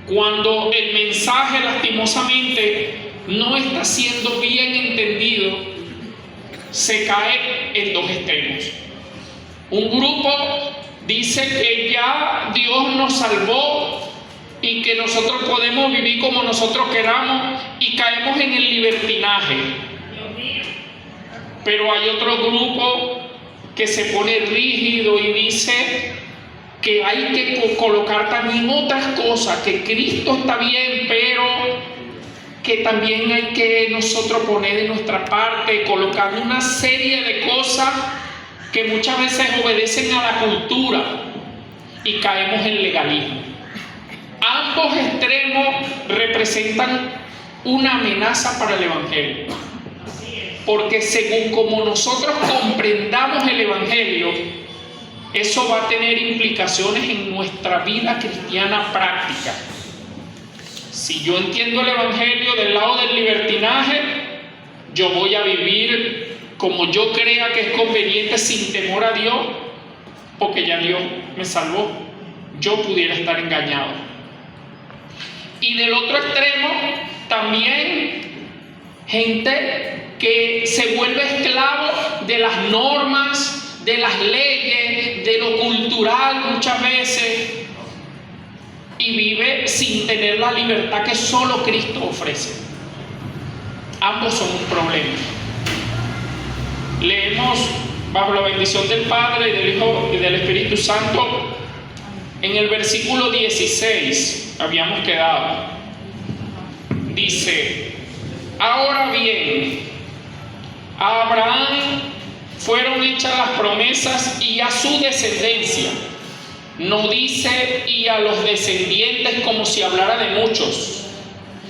Cuando el mensaje lastimosamente no está siendo bien entendido, se cae en dos extremos. Un grupo dice que ya Dios nos salvó y que nosotros podemos vivir como nosotros queramos y caemos en el libertinaje. Pero hay otro grupo que se pone rígido y dice que hay que colocar también otras cosas, que Cristo está bien, pero que también hay que nosotros poner de nuestra parte, colocar una serie de cosas que muchas veces obedecen a la cultura y caemos en legalismo. Ambos extremos representan una amenaza para el Evangelio, porque según como nosotros comprendamos el Evangelio, eso va a tener implicaciones en nuestra vida cristiana práctica. Si yo entiendo el Evangelio del lado del libertinaje, yo voy a vivir como yo crea que es conveniente sin temor a Dios, porque ya Dios me salvó. Yo pudiera estar engañado. Y del otro extremo, también gente que se vuelve esclavo de las normas, de las leyes, de lo cultural muchas veces, y vive sin tener la libertad que solo Cristo ofrece. Ambos son un problema. Leemos bajo la bendición del Padre, y del Hijo y del Espíritu Santo en el versículo 16 habíamos quedado. Dice: ahora bien, a Abraham fueron hechas las promesas y a su descendencia. No dice y a los descendientes como si hablara de muchos,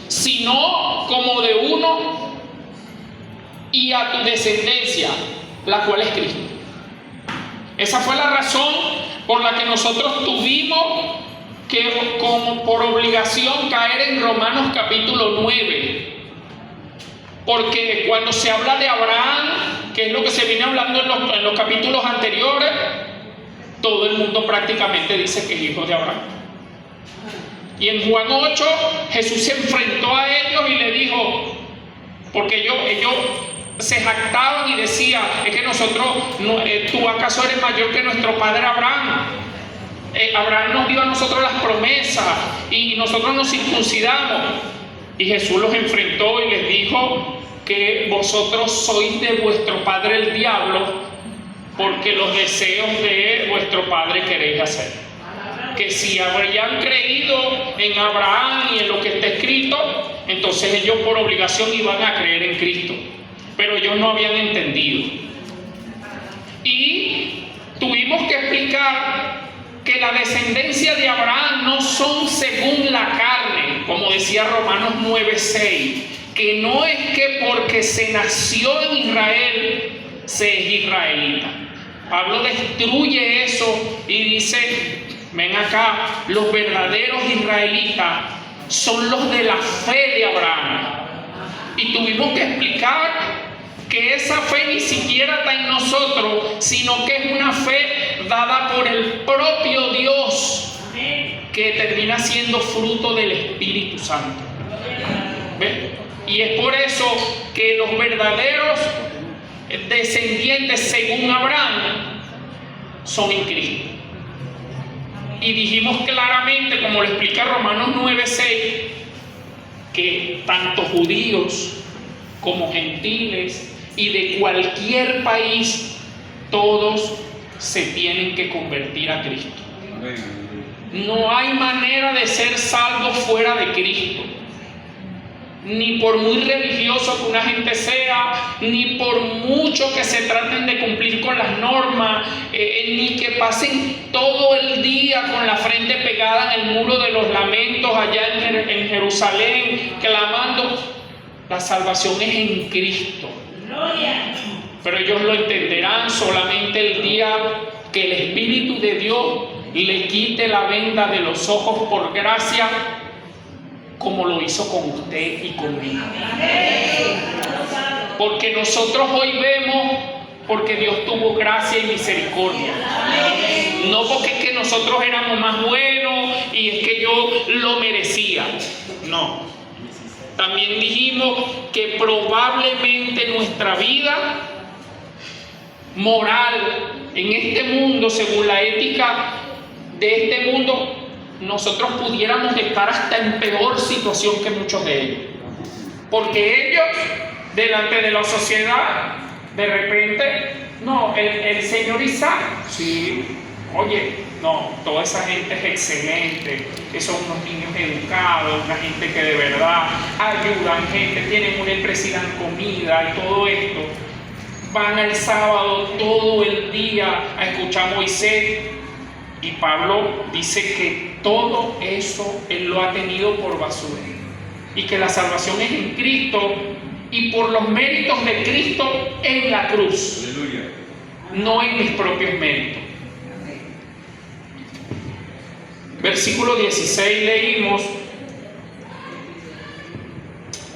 sino como de uno, y a tu descendencia, la cual es Cristo. Esa fue la razón por la que nosotros tuvimos que, como por obligación, caer en Romanos capítulo 9. Porque cuando se habla de Abraham, que es lo que se viene hablando en los capítulos anteriores, todo el mundo prácticamente dice que es hijo de Abraham. Y en Juan 8, Jesús se enfrentó a ellos y le dijo, porque ellos se jactaban y decían, es que nosotros, ¿tú acaso eres mayor que nuestro padre Abraham? Abraham nos dio a nosotros las promesas y nosotros nos circuncidamos. Y Jesús los enfrentó y les dijo que vosotros sois de vuestro padre el diablo, porque los deseos de vuestro padre queréis hacer. Que si habrían creído en Abraham y en lo que está escrito, entonces ellos por obligación iban a creer en Cristo. Pero ellos no habían entendido. Y tuvimos que explicar que la descendencia de Abraham no son según la carne, como decía Romanos 9:6, que no es que porque se nació en Israel se es israelita. Pablo destruye eso y dice, ven acá, los verdaderos israelitas son los de la fe de Abraham. Y tuvimos que explicar que esa fe ni siquiera está en nosotros, sino que es una fe dada por el propio Dios, que termina siendo fruto del Espíritu Santo. ¿Ven? Y es por eso que los verdaderos descendientes según Abraham son en Cristo. Y dijimos claramente, como lo explica Romanos 9:6, que tanto judíos como gentiles y de cualquier país, todos se tienen que convertir a Cristo. No hay manera de ser salvo fuera de Cristo. Ni por muy religioso que una gente sea, ni por mucho que se traten de cumplir con las normas, ni que pasen todo el día con la frente pegada en el muro de los lamentos allá en Jerusalén, clamando. La salvación es en Cristo. Pero ellos lo entenderán solamente el día que el Espíritu de Dios le quite la venda de los ojos por gracia, como lo hizo con usted y conmigo. Porque nosotros hoy vemos porque Dios tuvo gracia y misericordia. No porque es que nosotros éramos más buenos y es que yo lo merecía. No. También dijimos que probablemente nuestra vida moral en este mundo, según la ética de este mundo, nosotros pudiéramos estar hasta en peor situación que muchos de ellos. Porque ellos, delante de la sociedad, de repente, no, el señor Isaac, sí, oye, no, toda esa gente es excelente, que son unos niños educados, una gente que de verdad ayudan gente, tienen una empresa y dan comida y todo esto. Van el sábado todo el día a escuchar a Moisés, y Pablo dice que todo eso él lo ha tenido por basura y que la salvación es en Cristo y por los méritos de Cristo en la cruz. Aleluya. No en mis propios méritos. Versículo 16 leímos.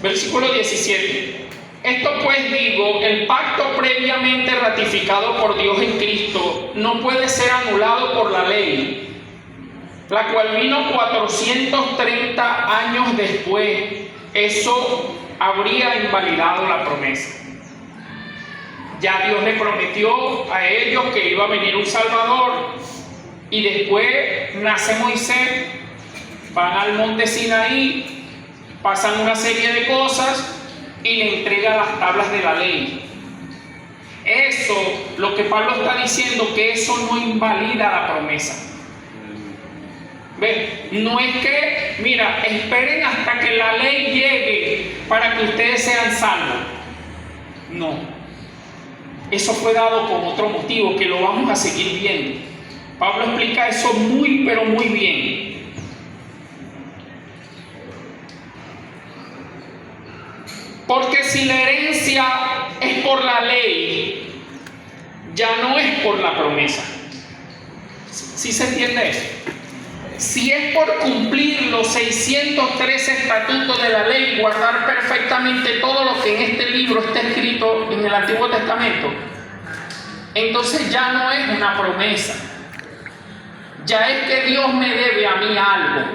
Versículo 17. Esto pues digo, el pacto previamente ratificado por Dios en Cristo no puede ser anulado por la ley, la cual vino 430 años después. Eso habría invalidado la promesa. Ya Dios le prometió a ellos que iba a venir un Salvador, y después nace Moisés, van al monte Sinaí, pasan una serie de cosas y le entrega las tablas de la ley. Eso, lo que Pablo está diciendo, que eso no invalida la promesa. ¿Ven? No es que, mira, esperen hasta que la ley llegue para que ustedes sean salvos. No. Eso fue dado con otro motivo, que lo vamos a seguir viendo. Pablo explica eso muy, pero muy bien. Porque si la herencia es por la ley, ya no es por la promesa. ¿Sí se entiende eso? Si es por cumplir los 613 estatutos de la ley y guardar perfectamente todo lo que en este libro está escrito en el Antiguo Testamento, entonces ya no es una promesa. Ya es que Dios me debe a mí algo,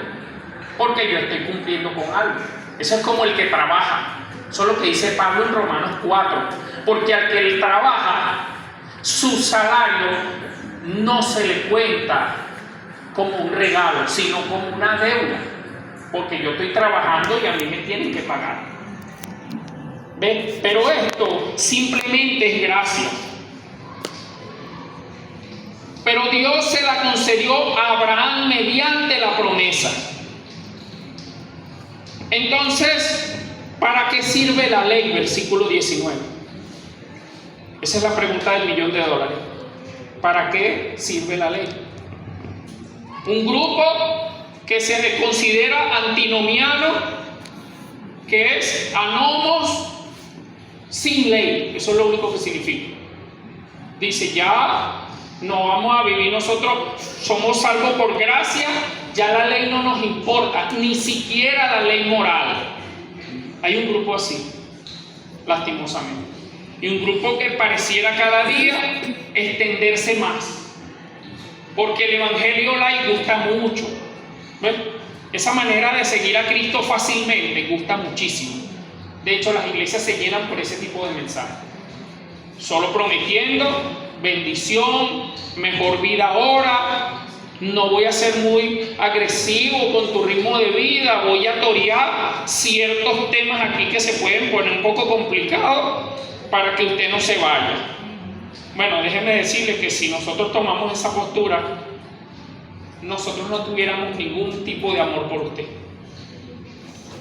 porque yo estoy cumpliendo con algo. Eso es como el que trabaja. Eso es lo que dice Pablo en Romanos 4. Porque al que él trabaja, su salario no se le cuenta como un regalo, sino como una deuda. Porque yo estoy trabajando y a mí me tienen que pagar. ¿Ves? Pero esto simplemente es gracia. Pero Dios se la concedió a Abraham mediante la promesa. Entonces, ¿para qué sirve la ley? Versículo 19. Esa es la pregunta del $1.000.000. ¿Para qué sirve la ley? Un grupo que se le considera antinomiano, que es anomos sin ley. Eso es lo único que significa. Dice, ya no vamos a vivir nosotros, somos salvos por gracia, ya la ley no nos importa, ni siquiera la ley moral. Hay un grupo así, lastimosamente. Y un grupo que pareciera cada día extenderse más. Porque el Evangelio light gusta mucho. ¿Ven? Esa manera de seguir a Cristo fácilmente gusta muchísimo. De hecho, las iglesias se llenan por ese tipo de mensajes. Solo prometiendo bendición, mejor vida ahora, no voy a ser muy agresivo con tu ritmo de vida, voy a torear ciertos temas aquí que se pueden poner un poco complicados para que usted no se vaya. Bueno, déjeme decirle que si nosotros tomamos esa postura, nosotros no tuviéramos ningún tipo de amor por usted.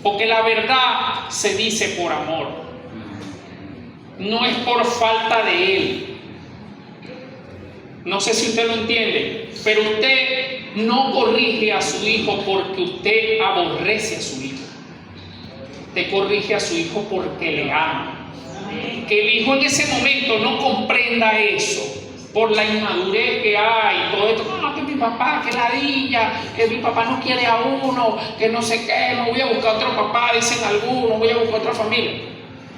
Porque la verdad se dice por amor, no es por falta de él. No sé si usted lo entiende, pero usted no corrige a su hijo porque usted aborrece a su hijo. Usted corrige a su hijo porque le ama. Que el hijo en ese momento no comprenda eso por la inmadurez que hay, todo esto, no, que mi papá, que ladilla, que mi papá no quiere a uno, que no sé qué, no voy a buscar otro papá, dicen algunos, voy a buscar otra familia.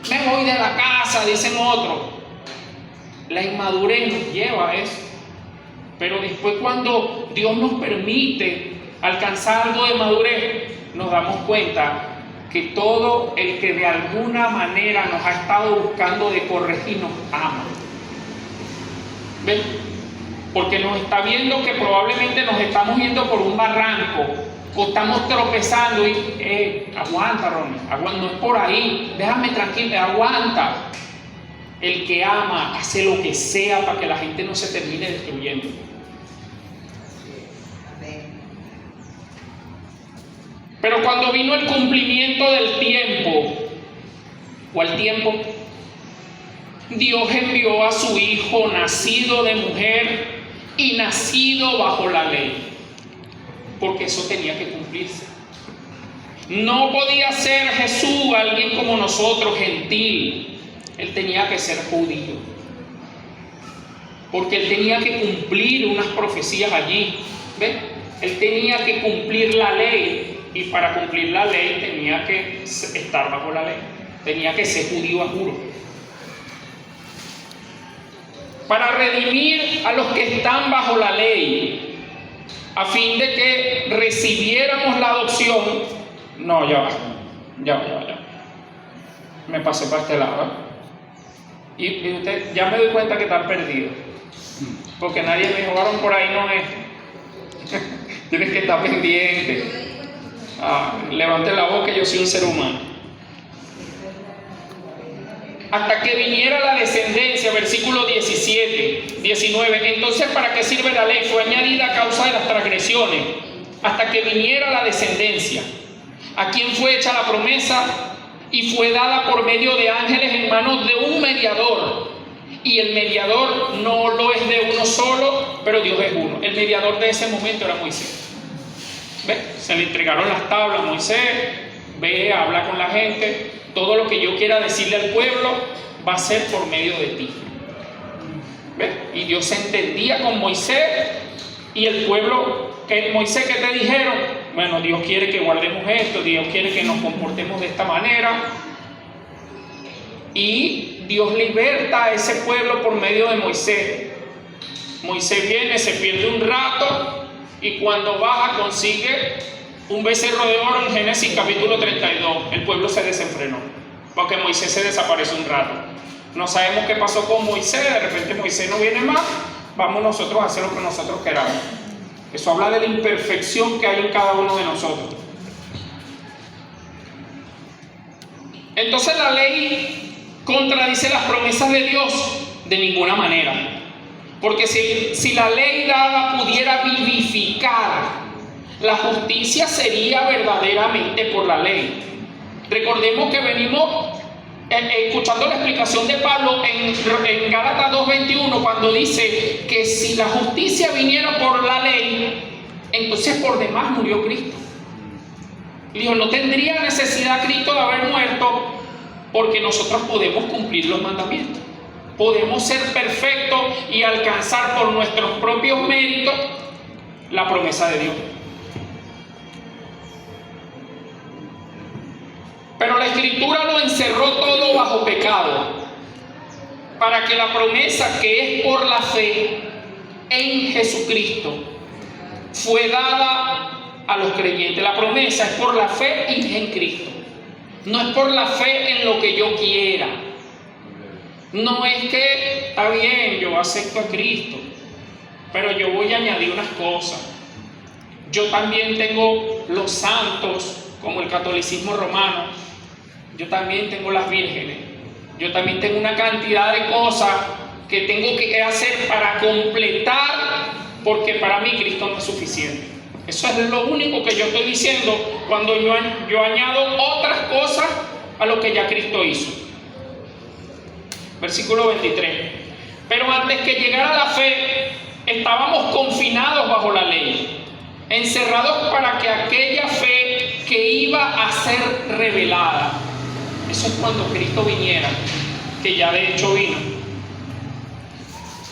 Me voy de la casa, dicen otros. La inmadurez nos lleva a eso. Pero después, cuando Dios nos permite alcanzar algo de madurez, nos damos cuenta que todo el que de alguna manera nos ha estado buscando de corregir nos ama. ¿Ven? Porque nos está viendo que probablemente nos estamos yendo por un barranco o estamos tropezando y aguanta, Ronnie, aguanta, no es por ahí, déjame tranquilo, aguanta. El que ama hace lo que sea para que la gente no se termine destruyendo. Pero cuando vino el cumplimiento del tiempo, o el tiempo, Dios envió a su Hijo nacido de mujer y nacido bajo la ley, porque eso tenía que cumplirse. No podía ser Jesús alguien como nosotros, gentil. Él tenía que ser judío, porque él tenía que cumplir unas profecías allí. ¿Ven? Él tenía que cumplir la ley, y para cumplir la ley tenía que estar bajo la ley, tenía que ser judío a juro. Para redimir a los que están bajo la ley, a fin de que recibiéramos la adopción. No, ya me pasé para este lado, ¿eh? Y usted, ya me doy cuenta que están perdidos, porque nadie me dijo, varón, por ahí no es. Tienes que estar pendiente. Levante la voz, que yo soy un ser humano. Hasta que viniera la descendencia, versículo 17, 19. Entonces, ¿para qué sirve la ley? Fue añadida a causa de las transgresiones, hasta que viniera la descendencia. ¿A quién fue hecha la promesa? Y fue dada por medio de ángeles en manos de un mediador. Y el mediador no lo es de uno solo, pero Dios es uno. El mediador de ese momento era Moisés. ¿Ves? Se le entregaron las tablas a Moisés. Ve, habla con la gente. Todo lo que yo quiera decirle al pueblo va a ser por medio de ti. ¿Ves? Y Dios se entendía con Moisés. Y el pueblo, Moisés, ¿qué te dijeron? Bueno, Dios quiere que guardemos esto, Dios quiere que nos comportemos de esta manera. Y Dios liberta a ese pueblo por medio de Moisés. Moisés viene, se pierde un rato, y cuando baja consigue un becerro de oro en Génesis capítulo 32. El pueblo se desenfrenó, porque Moisés se desaparece un rato. No sabemos qué pasó con Moisés, de repente Moisés no viene más, vamos nosotros a hacer lo que nosotros queramos. Eso habla de la imperfección que hay en cada uno de nosotros. Entonces la ley contradice las promesas de Dios de ninguna manera. Porque si la ley dada pudiera vivificar, la justicia sería verdaderamente por la ley. Recordemos que venimos escuchando la explicación de Pablo en Gálatas 2:21, cuando dice que si la justicia viniera por la ley, entonces por demás murió Cristo. Dijo, no tendría necesidad Cristo de haber muerto, porque nosotros podemos cumplir los mandamientos. Podemos ser perfectos y alcanzar por nuestros propios méritos la promesa de Dios. Pero la Escritura lo encerró todo bajo pecado, para que la promesa, que es por la fe en Jesucristo, fue dada a los creyentes. La promesa es por la fe en Cristo. No es por la fe en lo que yo quiera. No es que, está bien, yo acepto a Cristo, pero yo voy a añadir unas cosas. Yo también tengo los santos, como el catolicismo romano. Yo también tengo las vírgenes. Yo también tengo una cantidad de cosas que tengo que hacer para completar, porque para mí Cristo no es suficiente. Eso es lo único que yo estoy diciendo cuando yo añado otras cosas a lo que ya Cristo hizo. Versículo 23. Pero antes que llegara la fe, estábamos confinados bajo la ley, encerrados para que aquella fe que iba a ser revelada. Eso es cuando Cristo viniera, que ya de hecho vino.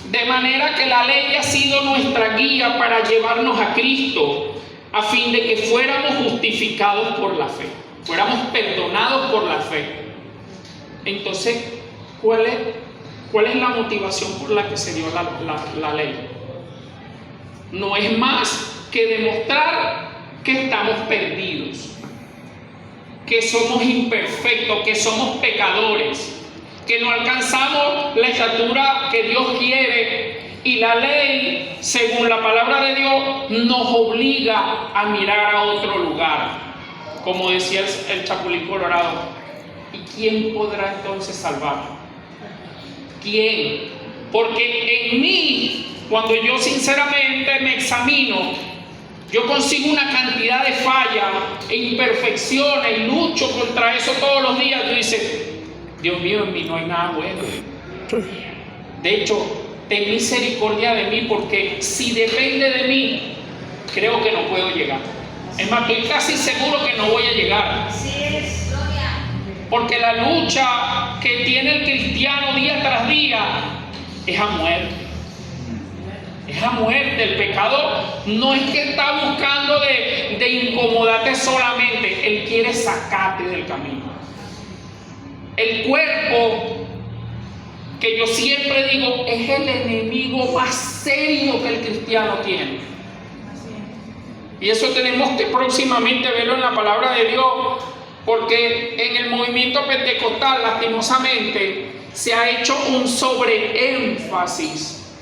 De manera que la ley ha sido nuestra guía para llevarnos a Cristo, a fin de que fuéramos justificados por la fe, fuéramos perdonados por la fe. Entonces, ¿cuál es la motivación por la que se dio la ley? No es más que demostrar que estamos perdidos, que somos imperfectos, que somos pecadores, que no alcanzamos la estatura que Dios quiere, y la ley, según la palabra de Dios, nos obliga a mirar a otro lugar, como decía el Chapulín Colorado. ¿Y quién podrá entonces salvar? ¿Quién? Porque en mí, cuando yo sinceramente me examino, yo consigo una cantidad de fallas e imperfecciones y lucho contra eso todos los días. Tú dices, Dios mío, en mí no hay nada bueno. De hecho, ten misericordia de mí, porque si depende de mí, creo que no puedo llegar. Es más, estoy casi seguro que no voy a llegar. Porque la lucha que tiene el cristiano día tras día es a muerte. Es a muerte. El pecado no es que está buscando de incomodarte solamente, él quiere sacarte del camino. El cuerpo, que yo siempre digo, es el enemigo más serio que el cristiano tiene. Y eso tenemos que próximamente verlo en la palabra de Dios, porque en el movimiento pentecostal, lastimosamente, se ha hecho un sobreénfasis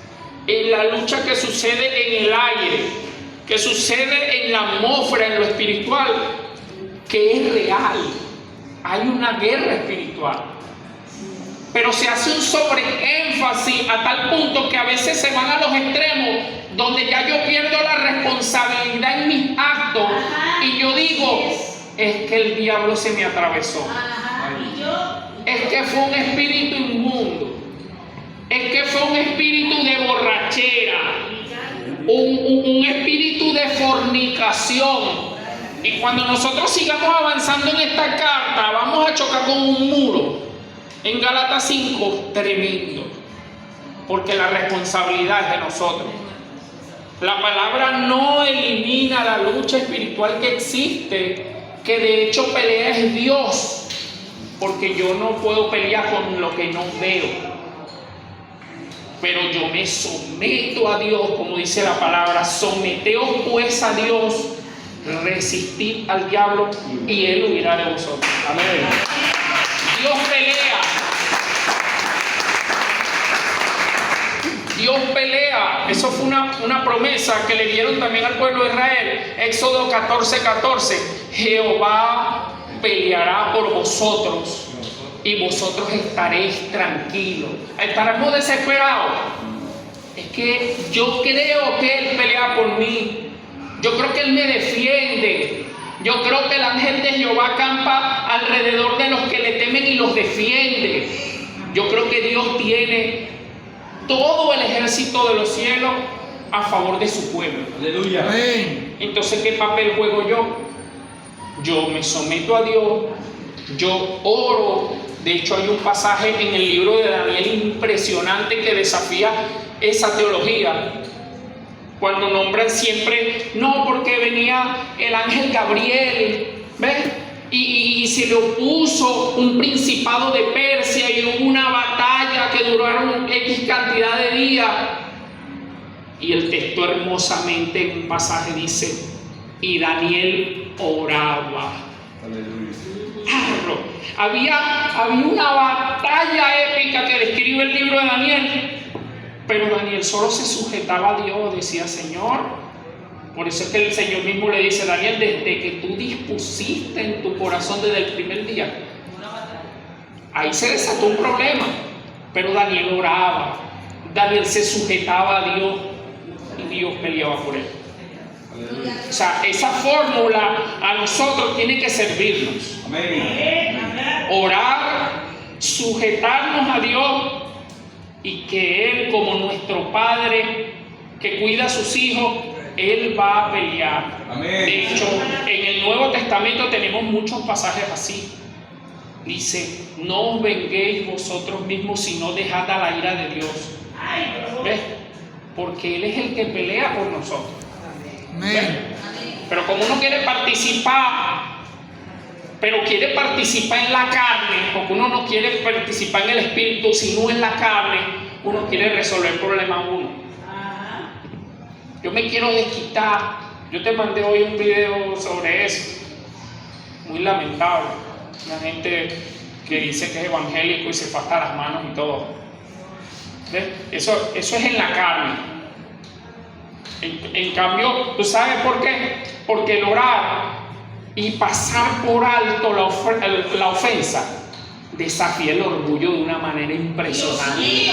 en la lucha que sucede en el aire, que sucede en la atmósfera, en lo espiritual, que es real. Hay una guerra espiritual, pero se hace un sobreénfasis a tal punto que a veces se van a los extremos, donde ya yo pierdo la responsabilidad en mis actos y yo digo, es que el diablo se me atravesó, es que fue un espíritu inmundo, es que fue un espíritu de borrachera, un espíritu de fornicación. Y cuando nosotros sigamos avanzando en esta carta, vamos a chocar con un muro en Gálatas 5 tremendo, porque la responsabilidad es de nosotros. La palabra no elimina la lucha espiritual que existe, que de hecho pelea es Dios, porque yo no puedo pelear con lo que no veo, pero yo me someto a Dios, como dice la palabra, someteos pues a Dios, resistid al diablo y él huirá de vosotros. Amén. Dios pelea. Dios pelea. Eso fue una promesa que le dieron también al pueblo de Israel. Éxodo 14:14. Jehová peleará por vosotros y vosotros estaréis tranquilos. Estaremos desesperados. Es que yo creo que Él pelea por mí. Yo creo que Él me defiende. Yo creo que el ángel de Jehová acampa alrededor de los que le temen y los defiende. Yo creo que Dios tiene todo el ejército de los cielos a favor de su pueblo. Aleluya. Amén. Entonces, ¿qué papel juego yo? Yo me someto a Dios, yo oro. De hecho, hay un pasaje en el libro de Daniel impresionante que desafía esa teología. Cuando nombran siempre, no, porque venía el ángel Gabriel, ¿ves? Y se le opuso un principado de Persia y hubo una batalla que duraron X cantidad de días. Y el texto hermosamente en un pasaje dice, y Daniel oraba. Había una batalla épica que describe el libro de Daniel. Pero Daniel solo se sujetaba a Dios, decía, Señor. Por eso es que el Señor mismo le dice, Daniel, desde que tú dispusiste en tu corazón desde el primer día, ahí se desató un problema. Pero Daniel oraba, Daniel se sujetaba a Dios y Dios peleaba por él. O sea, esa fórmula a nosotros tiene que servirnos. Orar, sujetarnos a Dios, y que Él, como nuestro Padre que cuida a sus hijos, Él va a pelear. Amén. De hecho, en el Nuevo Testamento tenemos muchos pasajes así. Dice, no os venguéis vosotros mismos, sino dejad a la ira de Dios. ¿Ves? Porque Él es el que pelea por nosotros. Amén. Pero como uno quiere participar, pero quiere participar en la carne, porque uno no quiere participar en el espíritu, sino en la carne, uno quiere resolver el problema uno. Yo me quiero desquitar Yo te mandé hoy un video sobre eso, muy lamentable. Una gente que dice que es evangélico y se pasa las manos y todo. ¿Ves? Eso es en la carne. En cambio, ¿tú sabes por qué? Porque el orar y pasar por alto la ofensa desafía el orgullo de una manera impresionante.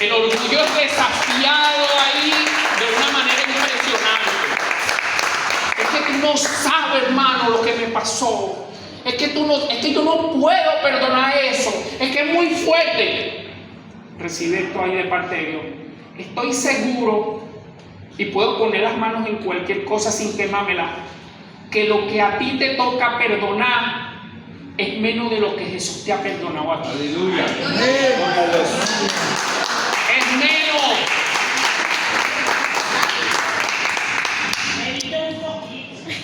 El orgullo es desafiado ahí de una manera impresionante. Es que tú no sabes, hermano, lo que me pasó. Es que yo no puedo perdonar eso. Es que es muy fuerte. Recibe esto ahí de parte de Dios. Estoy seguro, y puedo poner las manos en cualquier cosa sin quemármela, que lo que a ti te toca perdonar es menos de lo que Jesús te ha perdonado a ti. Aleluya. Es menos.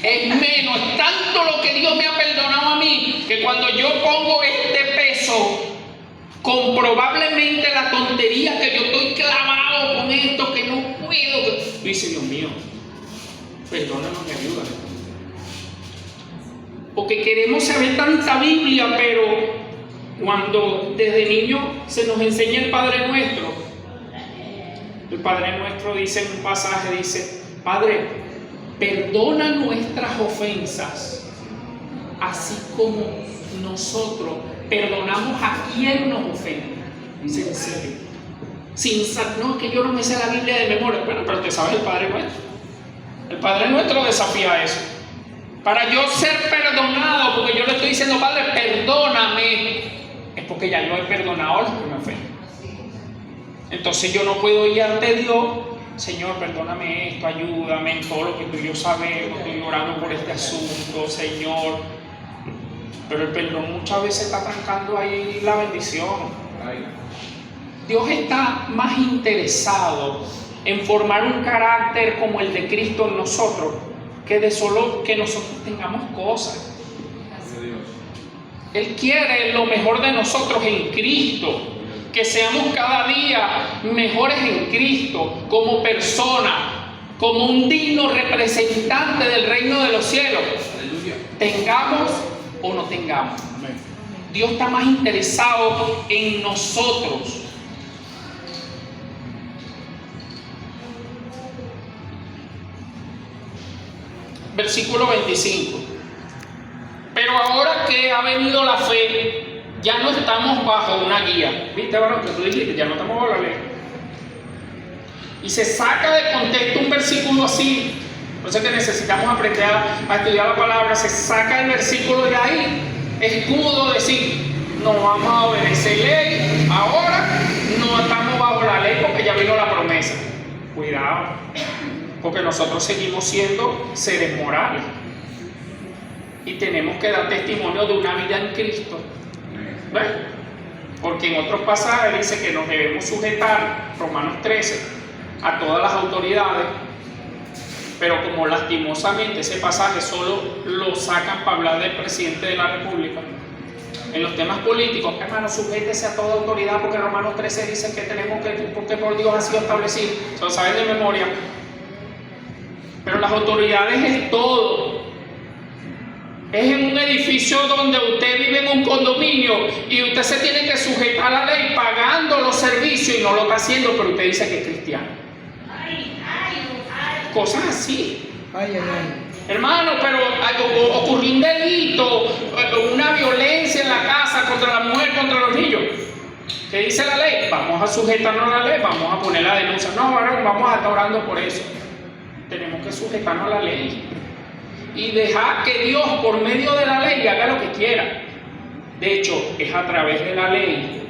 Es menos. Es tanto lo que Dios me ha perdonado a mí, que cuando yo pongo este peso, con probablemente la tontería que yo estoy clavado con esto, que no puedo. Dice, Dios mío, perdóname, ayúdame. Porque queremos saber tanta Biblia, pero cuando desde niño se nos enseña el Padre Nuestro dice en un pasaje, dice, Padre, perdona nuestras ofensas, así como nosotros perdonamos a quien nos ofende. Dice, en serio. No, es que yo no me sé la Biblia de memoria. Bueno, pero te sabes el Padre Nuestro. El Padre Nuestro desafía eso. Para yo ser perdonado, porque yo le estoy diciendo, Padre, perdóname, es porque ya yo he perdonado a los que me ofenden. Entonces yo no puedo ir ante Dios, Señor, perdóname esto, ayúdame en todo lo que tú y yo sabemos, estoy orando por este asunto, Señor. Pero el perdón muchas veces está trancando ahí la bendición. Dios está más interesado en formar un carácter como el de Cristo en nosotros, que de solo que nosotros tengamos cosas. Él quiere lo mejor de nosotros en Cristo, que seamos cada día mejores en Cristo, como persona, como un digno representante del reino de los cielos. Aleluya. Tengamos o no tengamos. Amén. Dios está más interesado en nosotros. Versículo 25. Pero ahora que ha venido la fe, ya no estamos bajo una guía. ¿Viste, varón, que tú dijiste? Ya no estamos bajo la ley. Y se saca de contexto un versículo así. Por eso es que necesitamos aprender a estudiar la palabra. Se saca el versículo de ahí, escudo, decir, no vamos a obedecer ley. Ahora no estamos bajo la ley porque ya vino la promesa. Cuidado, porque nosotros seguimos siendo seres morales y tenemos que dar testimonio de una vida en Cristo. ¿Ves? Porque en otros pasajes dice que nos debemos sujetar, Romanos 13, a todas las autoridades, pero como lastimosamente ese pasaje solo lo sacan para hablar del presidente de la República, en los temas políticos, hermano, sujétese a toda autoridad, porque Romanos 13 dice que tenemos que, porque por Dios ha sido establecido, se lo saben de memoria. Pero las autoridades es todo. Es en un edificio donde usted vive en un condominio y usted se tiene que sujetar a la ley pagando los servicios y no lo está haciendo, pero usted dice que es cristiano. Cosas así. Hermano, pero ocurrió un delito, una violencia en la casa contra la mujer, contra los niños. ¿Qué dice la ley? Vamos a sujetarnos a la ley, vamos a poner la denuncia. No, varón, vamos a estar orando por eso. Tenemos que sujetarnos a la ley y dejar que Dios, por medio de la ley, haga lo que quiera. De hecho, es a través de la ley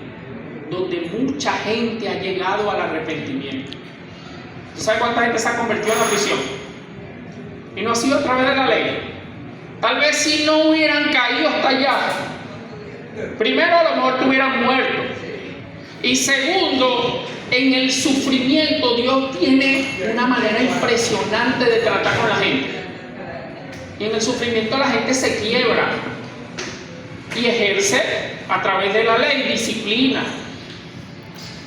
donde mucha gente ha llegado al arrepentimiento. ¿Sabe cuánta gente se ha convertido en la prisión? Y no ha sido a través de la ley. Tal vez si no hubieran caído hasta allá, primero a lo mejor te hubieran muerto. Y segundo, en el sufrimiento Dios tiene una manera impresionante de tratar con la gente. Y en el sufrimiento la gente se quiebra y ejerce a través de la ley disciplina.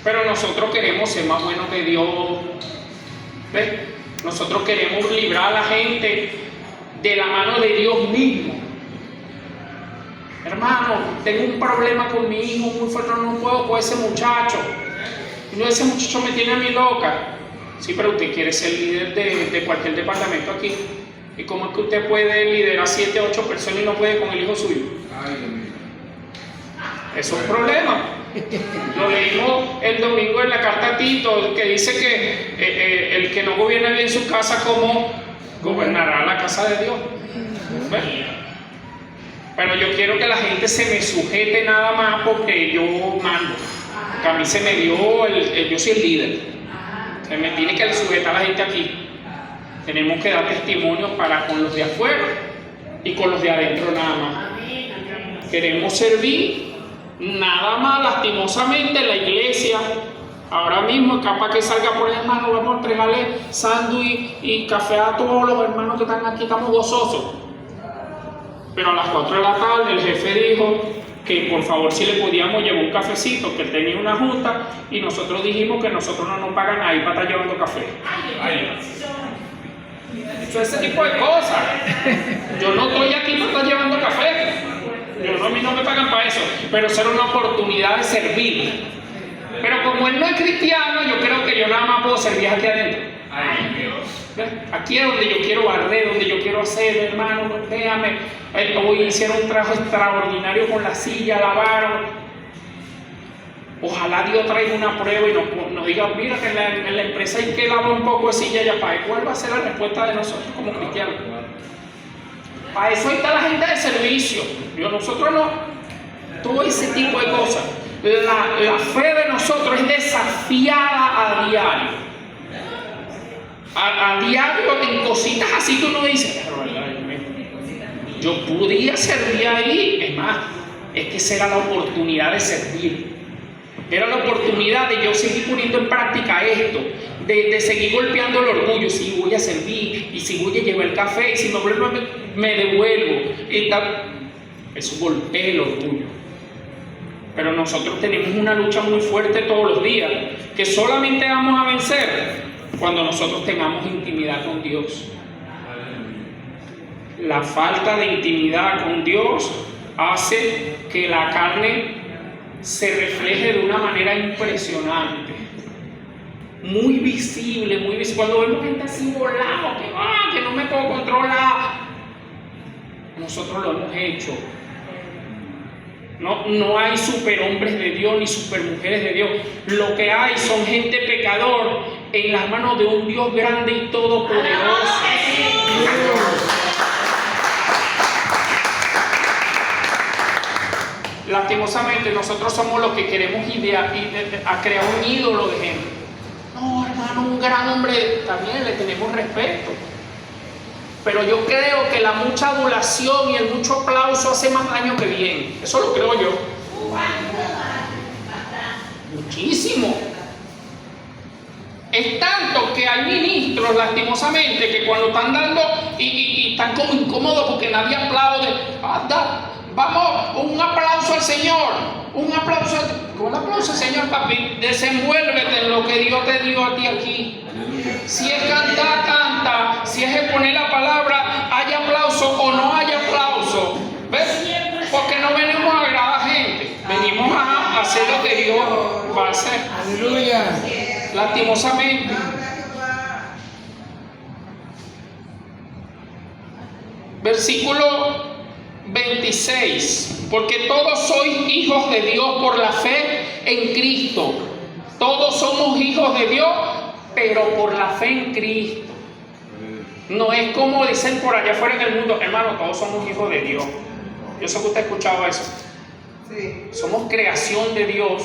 Pero nosotros queremos ser más buenos que Dios. ¿Ves? Nosotros queremos librar a la gente de la mano de Dios mismo. Hermano, tengo un problema con mi hijo muy fuerte, no puedo con ese muchacho. No, ese muchacho me tiene a mí loca. Sí, pero usted quiere ser líder de cualquier departamento aquí. ¿Y cómo es que usted puede liderar 7 o 8 personas y no puede con el hijo suyo? Es un problema. Lo leímos el domingo en la carta a Tito, que dice que el que no gobierna bien su casa, ¿cómo gobernará la casa de Dios? ¿Ves? Pero yo quiero que la gente se me sujete nada más porque yo mando. Que a mí se me dio, yo soy el líder. Se me tiene que sujetar a la gente aquí. Tenemos que dar testimonios para con los de afuera y con los de adentro nada más. Queremos servir nada más. Lastimosamente la iglesia ahora mismo es capaz que salga por el hermano, vamos a entregarle sándwich y café a todos los hermanos que están aquí, estamos gozosos. Pero a las 4 de la tarde el jefe dijo que por favor si le podíamos llevar un cafecito, que él tenía una junta, y nosotros dijimos que nosotros no nos pagan ahí para estar llevando café. Ese tipo de cosas. Yo no estoy aquí para estar llevando café. A mí no me pagan para eso. Pero será una oportunidad de servir. Pero como él no es cristiano, yo creo que yo nada más puedo servir aquí adentro. Aquí es donde yo quiero barrer, donde yo quiero hacer, hermano, déjame. Hoy hicieron un trabajo extraordinario con la silla, lavaron. Ojalá Dios traiga una prueba y nos diga, mira que en la empresa hay que lavar un poco de silla ya para. ¿Cuál va a ser la respuesta de nosotros como cristianos? Para eso está la gente de servicio. Nosotros no. Todo ese tipo de cosas. La fe de nosotros es desafiada a diario. A diario en cositas así que uno dice, yo podría servir ahí. Es más, es que esa era la oportunidad de servir. Era la oportunidad de yo seguir poniendo en práctica esto, de seguir golpeando el orgullo. Si voy a servir, y si voy a llevar el café, y si no me devuelvo. Eso golpea el orgullo. Pero nosotros tenemos una lucha muy fuerte todos los días, que solamente vamos a vencer cuando nosotros tengamos intimidad con Dios. La falta de intimidad con Dios hace que la carne se refleje de una manera impresionante, muy visible, muy visible. Cuando vemos gente así volado, que no me puedo controlar, nosotros lo hemos hecho. No hay superhombres de Dios ni supermujeres de Dios. Lo que hay son gente pecador en las manos de un Dios grande y todopoderoso. Lastimosamente nosotros somos los que queremos a crear un ídolo de gente. No, hermano, un gran hombre, también le tenemos respeto. Pero yo creo que la mucha adulación y el mucho aplauso hace más daño que bien. Eso lo creo yo. Muchísimo. Es tanto que hay ministros, lastimosamente, que cuando están dando y están como incómodos porque nadie aplaude. Vamos, un aplauso al Señor. Un aplauso al Señor, papi. Desenvuélvete en lo que Dios te dio a ti aquí. Si es cantar, canta. Si es exponer la palabra, hay aplauso o no hay aplauso. ¿Ves? Porque no venimos a agradar a gente. Venimos a hacer lo que Dios va a hacer. Aleluya. Lastimosamente. Versículo 26. Porque todos sois hijos de Dios por la fe en Cristo. Todos somos hijos de Dios, pero por la fe en Cristo. No es como dicen por allá afuera en el mundo, hermano, todos somos hijos de Dios. Yo sé que usted ha escuchado eso. Sí. Somos creación de Dios.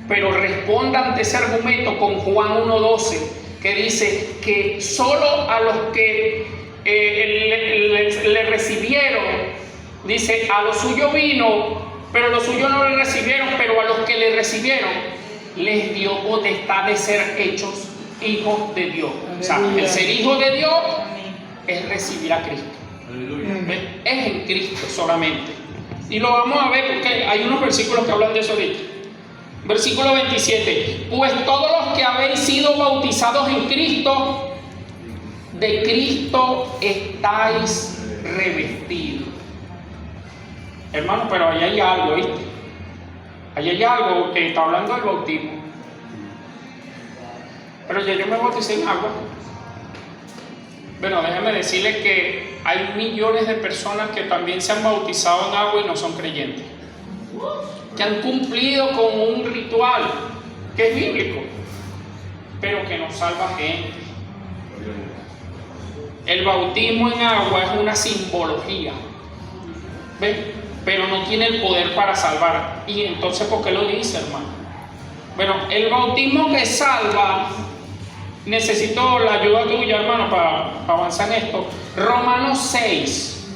Pero responda ante ese argumento con Juan 1:12, que dice que solo a los que le recibieron, dice, a los suyos vino, pero los suyos no le recibieron, pero a los que le recibieron, les dio potestad de ser hechos hijos de Dios. Aleluya. O sea, el ser hijo de Dios es recibir a Cristo. Es en Cristo solamente. Y lo vamos a ver porque hay unos versículos que hablan de eso ahorita. Versículo 27. Pues todos los que habéis sido bautizados en Cristo, de Cristo estáis revestidos. Hermano, pero ahí hay algo, ¿viste? Ahí hay algo que está hablando del bautismo. Pero ya yo me bauticé en agua. Bueno, déjame decirles que hay millones de personas que también se han bautizado en agua y no son creyentes, que han cumplido con un ritual que es bíblico, pero que no salva gente. El bautismo en agua es una simbología, ¿ves? Pero no tiene el poder para salvar. Y entonces, ¿por qué lo dice, hermano? Bueno, el bautismo que salva, necesito la ayuda tuya, hermano, para avanzar en esto. Romanos 6.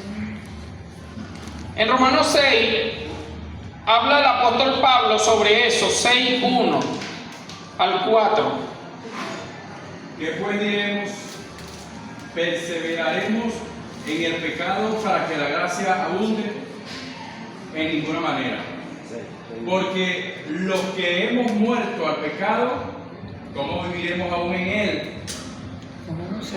En Romanos 6 habla el apóstol Pablo sobre eso, 6:1 al 4. ¿Qué pues diremos? ¿Perseveraremos en el pecado para que la gracia abunde? En ninguna manera. Porque los que hemos muerto al pecado, ¿cómo viviremos aún en él?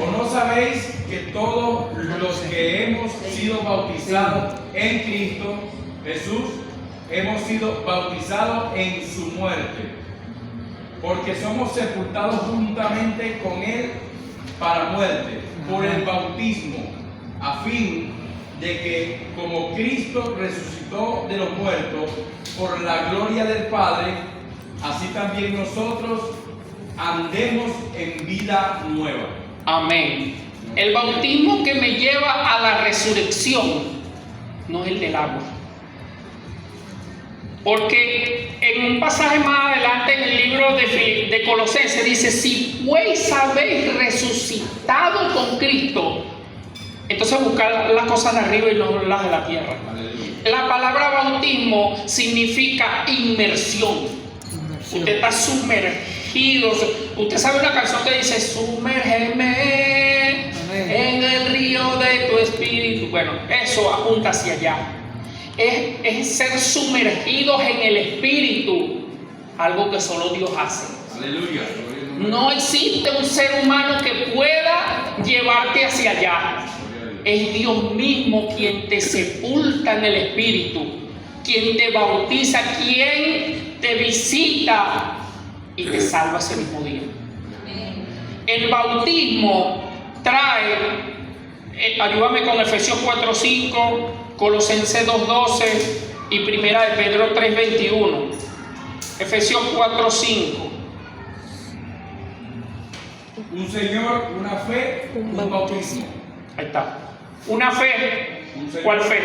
¿O no sabéis que todos los que hemos sido bautizados en Cristo Jesús, hemos sido bautizados en su muerte? Porque somos sepultados juntamente con él para muerte, por el bautismo, a fin de que, como Cristo resucitó de los muertos por la gloria del Padre, así también nosotros andemos en vida nueva. Amén. El bautismo que me lleva a la resurrección no es el del agua. Porque en un pasaje más adelante en el libro de Colosenses dice: si pues habéis resucitado con Cristo, entonces buscar las cosas de arriba y no las de la tierra. La palabra bautismo significa inmersión. Usted está sumergido. Usted sabe una canción que dice: sumérgeme en el río de tu espíritu. Bueno, eso apunta hacia allá. Es ser sumergidos en el espíritu, algo que solo Dios hace. Aleluya. No existe un ser humano que pueda llevarte hacia allá. Es Dios mismo quien te sepulta en el espíritu, quien te bautiza, quien te visita y te salva ese mismo día. El bautismo trae, ayúdame con Efesios 4:5, Colosenses 2:12 y Primera de Pedro 3:21. Efesios 4:5. Un Señor, una fe, un bautismo. Ahí está. Una fe. ¿Cuál fe?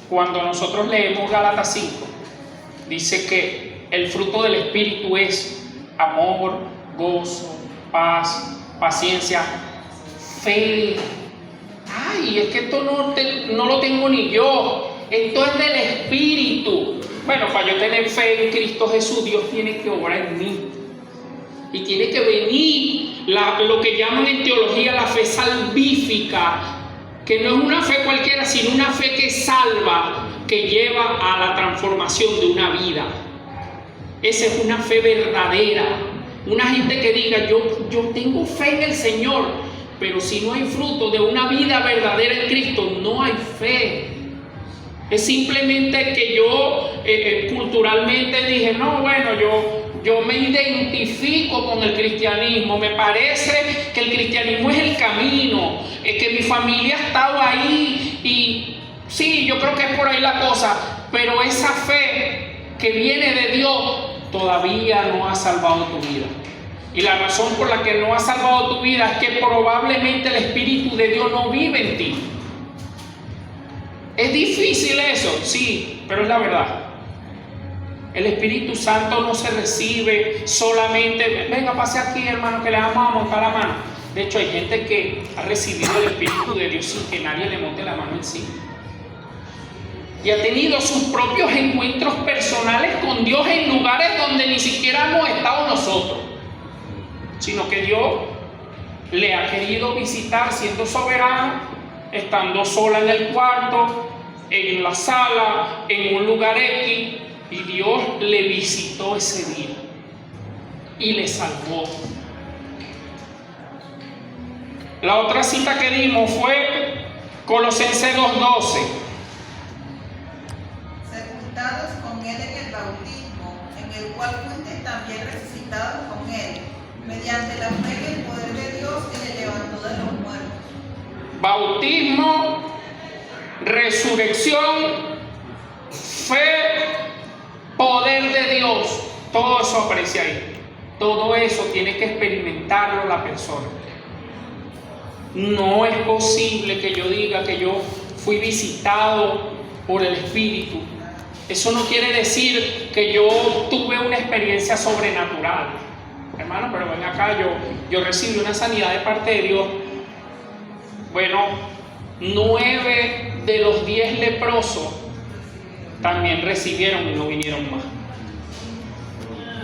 Cuando nosotros leemos Gálatas 5, dice que el fruto del Espíritu es amor, gozo, paz, paciencia, fe. Ay, es que esto no lo tengo ni yo. Esto es del Espíritu. Bueno, para yo tener fe en Cristo Jesús, Dios tiene que obrar en mí. Y tiene que venir lo que llaman en teología la fe salvífica, que no es una fe cualquiera, sino una fe que salva, que lleva a la transformación de una vida. Esa es una fe verdadera. Una gente que diga: yo tengo fe en el Señor, pero si no hay fruto de una vida verdadera en Cristo, no hay fe. Es simplemente que yo culturalmente dije: no, bueno, yo me identifico con el cristianismo, me parece que el cristianismo es el camino, que mi familia ha estado ahí y sí, yo creo que es por ahí la cosa, pero esa fe que viene de Dios todavía no ha salvado tu vida. Y la razón por la que no ha salvado tu vida es que probablemente el Espíritu de Dios no vive en ti. ¿Es difícil eso? Sí, pero es la verdad. El Espíritu Santo no se recibe solamente: venga, pase aquí, hermano, que le vamos a montar la mano. De hecho, hay gente que ha recibido el Espíritu de Dios sin que nadie le monte la mano encima. Y ha tenido sus propios encuentros personales con Dios en lugares donde ni siquiera hemos estado nosotros, sino que Dios le ha querido visitar siendo soberano, estando sola en el cuarto, en la sala, en un lugar X. Y Dios le visitó ese día y le salvó. La otra cita que dimos fue Colosenses 2:12. Sepultados con él en el bautismo, en el cual fuisteis también resucitados con él, mediante la fe en el poder de Dios que le levantó de los muertos. Bautismo, resurrección, fe, poder de Dios, todo eso aparece ahí. Todo eso tiene que experimentarlo la persona. No es posible que yo diga que yo fui visitado por el Espíritu. Eso no quiere decir que yo tuve una experiencia sobrenatural. Hermano, pero ven acá, yo recibí una sanidad de parte de Dios. Bueno, 9 de los 10 leprosos también recibieron y no vinieron más.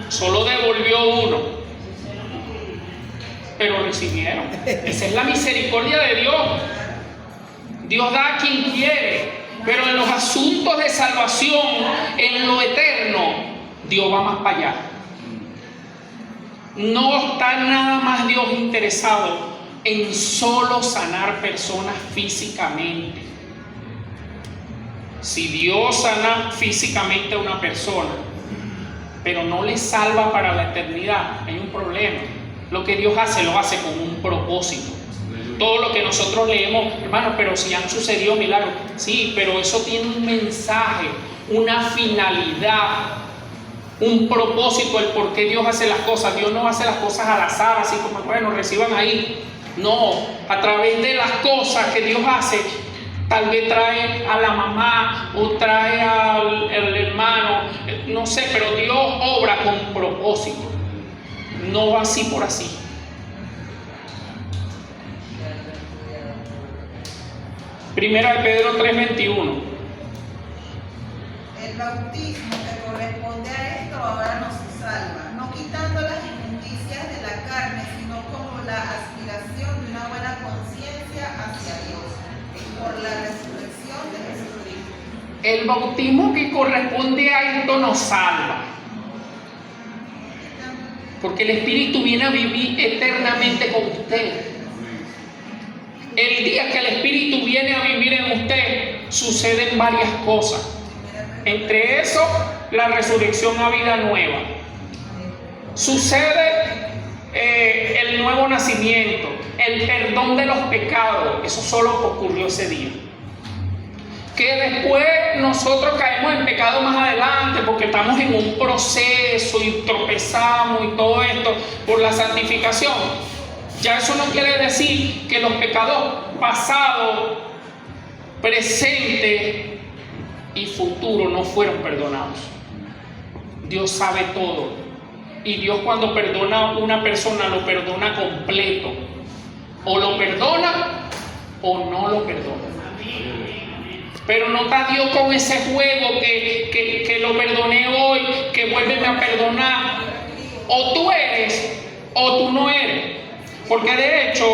Solo devolvió uno, pero recibieron. Esa es la misericordia de Dios. Dios da a quien quiere, pero en los asuntos de salvación, en lo eterno, Dios va más para allá. No está nada más Dios interesado en solo sanar personas físicamente. Si Dios sana físicamente a una persona, pero no le salva para la eternidad, hay un problema. Lo que Dios hace, lo hace con un propósito. Todo lo que nosotros leemos, hermanos, pero si han sucedido milagros, sí, pero eso tiene un mensaje, una finalidad, un propósito, el por qué Dios hace las cosas. Dios no hace las cosas al azar, así como, bueno, reciban ahí. No, a través de las cosas que Dios hace, tal vez trae a la mamá o trae al hermano, no sé, pero Dios obra con propósito, no así por así. Primera de Pedro 3:21. El bautismo que corresponde a esto ahora nos salva, no quitando las injusticias de la carne, sino como la aspiración de una buena conciencia hacia Dios, por la resurrección de Jesucristo. El bautismo que corresponde a esto nos salva, porque el Espíritu viene a vivir eternamente con usted. El día que el Espíritu viene a vivir en usted, suceden varias cosas. Entre eso, la resurrección a vida nueva. Sucede el nuevo nacimiento, el perdón de los pecados. Eso solo ocurrió ese día. Que después nosotros caemos en pecado más adelante porque estamos en un proceso y tropezamos y todo esto por la santificación. Ya eso no quiere decir que los pecados pasados, presentes y futuros no fueron perdonados. Dios sabe todo. Y Dios, cuando perdona a una persona, lo perdona completo. O lo perdona o no lo perdona. Pero no está Dios con ese juego que lo perdoné hoy, que vuélveme a perdonar. O tú eres o tú no eres. Porque de hecho,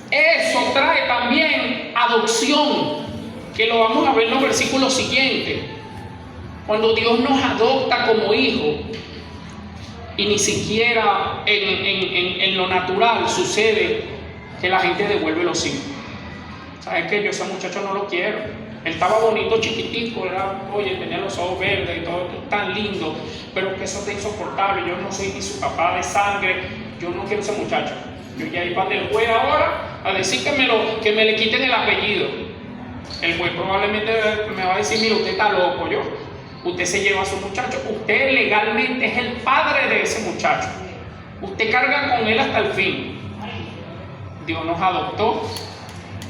eso trae también adopción, que lo vamos a ver en los versículos siguientes. Cuando Dios nos adopta como hijos, y ni siquiera en lo natural sucede que la gente devuelve los hijos. ¿Sabes qué? Yo ese muchacho no lo quiero. Él estaba bonito, chiquitico, oye, tenía los ojos verdes y todo, tan lindo, pero que eso está insoportable. Yo no soy ni su papá de sangre, yo no quiero ese muchacho. Yo ya iba del juez ahora a decir que me le quiten el apellido. El juez probablemente me va a decir, mira, usted está loco, usted se lleva a su muchacho, usted legalmente es el padre de ese muchacho, usted carga con él hasta el fin. Dios nos adoptó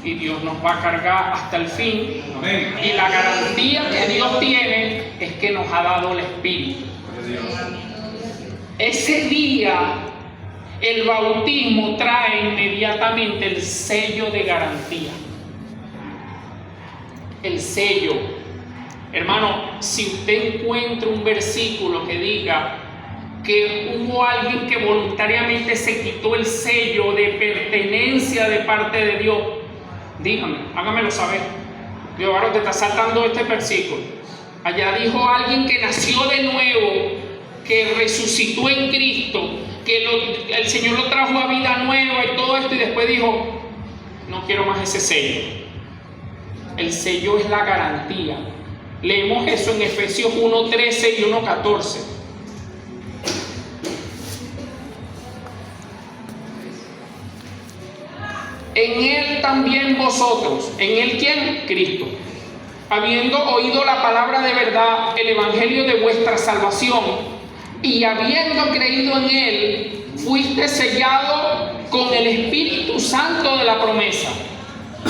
y Dios nos va a cargar hasta el fin. Amén. Y la garantía que Dios tiene es que nos ha dado el Espíritu. Ese día el bautismo trae inmediatamente el sello de garantía. El sello. Hermano, si usted encuentra un versículo que diga que hubo alguien que voluntariamente se quitó el sello de pertenencia de parte de Dios, dígame, hágamelo saber. Dios, ahora te está saltando este versículo. Allá dijo alguien que nació de nuevo, que resucitó en Cristo, el Señor lo trajo a vida nueva y todo esto, y después dijo, no quiero más ese sello. El sello es la garantía. Leemos eso en Efesios 1:13 y 1:14. En Él también vosotros. ¿En Él quién? Cristo. Habiendo oído la palabra de verdad, el evangelio de vuestra salvación, y habiendo creído en Él, fuiste sellado con el Espíritu Santo de la promesa,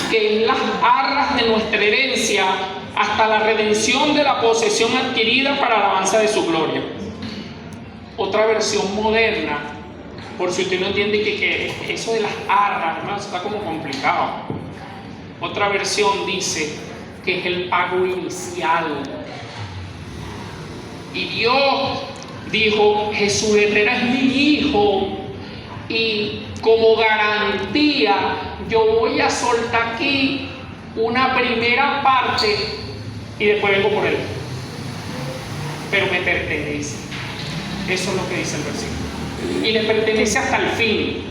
que es las arras de nuestra herencia, hasta la redención de la posesión adquirida para la alabanza de su gloria. Otra versión moderna, por si usted no entiende que eso de las arras, ¿no? Está como complicado. Otra versión dice que es el pago inicial. Y Dios dijo, Jesús Herrera es mi hijo, y como garantía yo voy a soltar aquí una primera parte y después vengo por él, pero me pertenece. Eso es lo que dice el versículo, y le pertenece hasta el fin,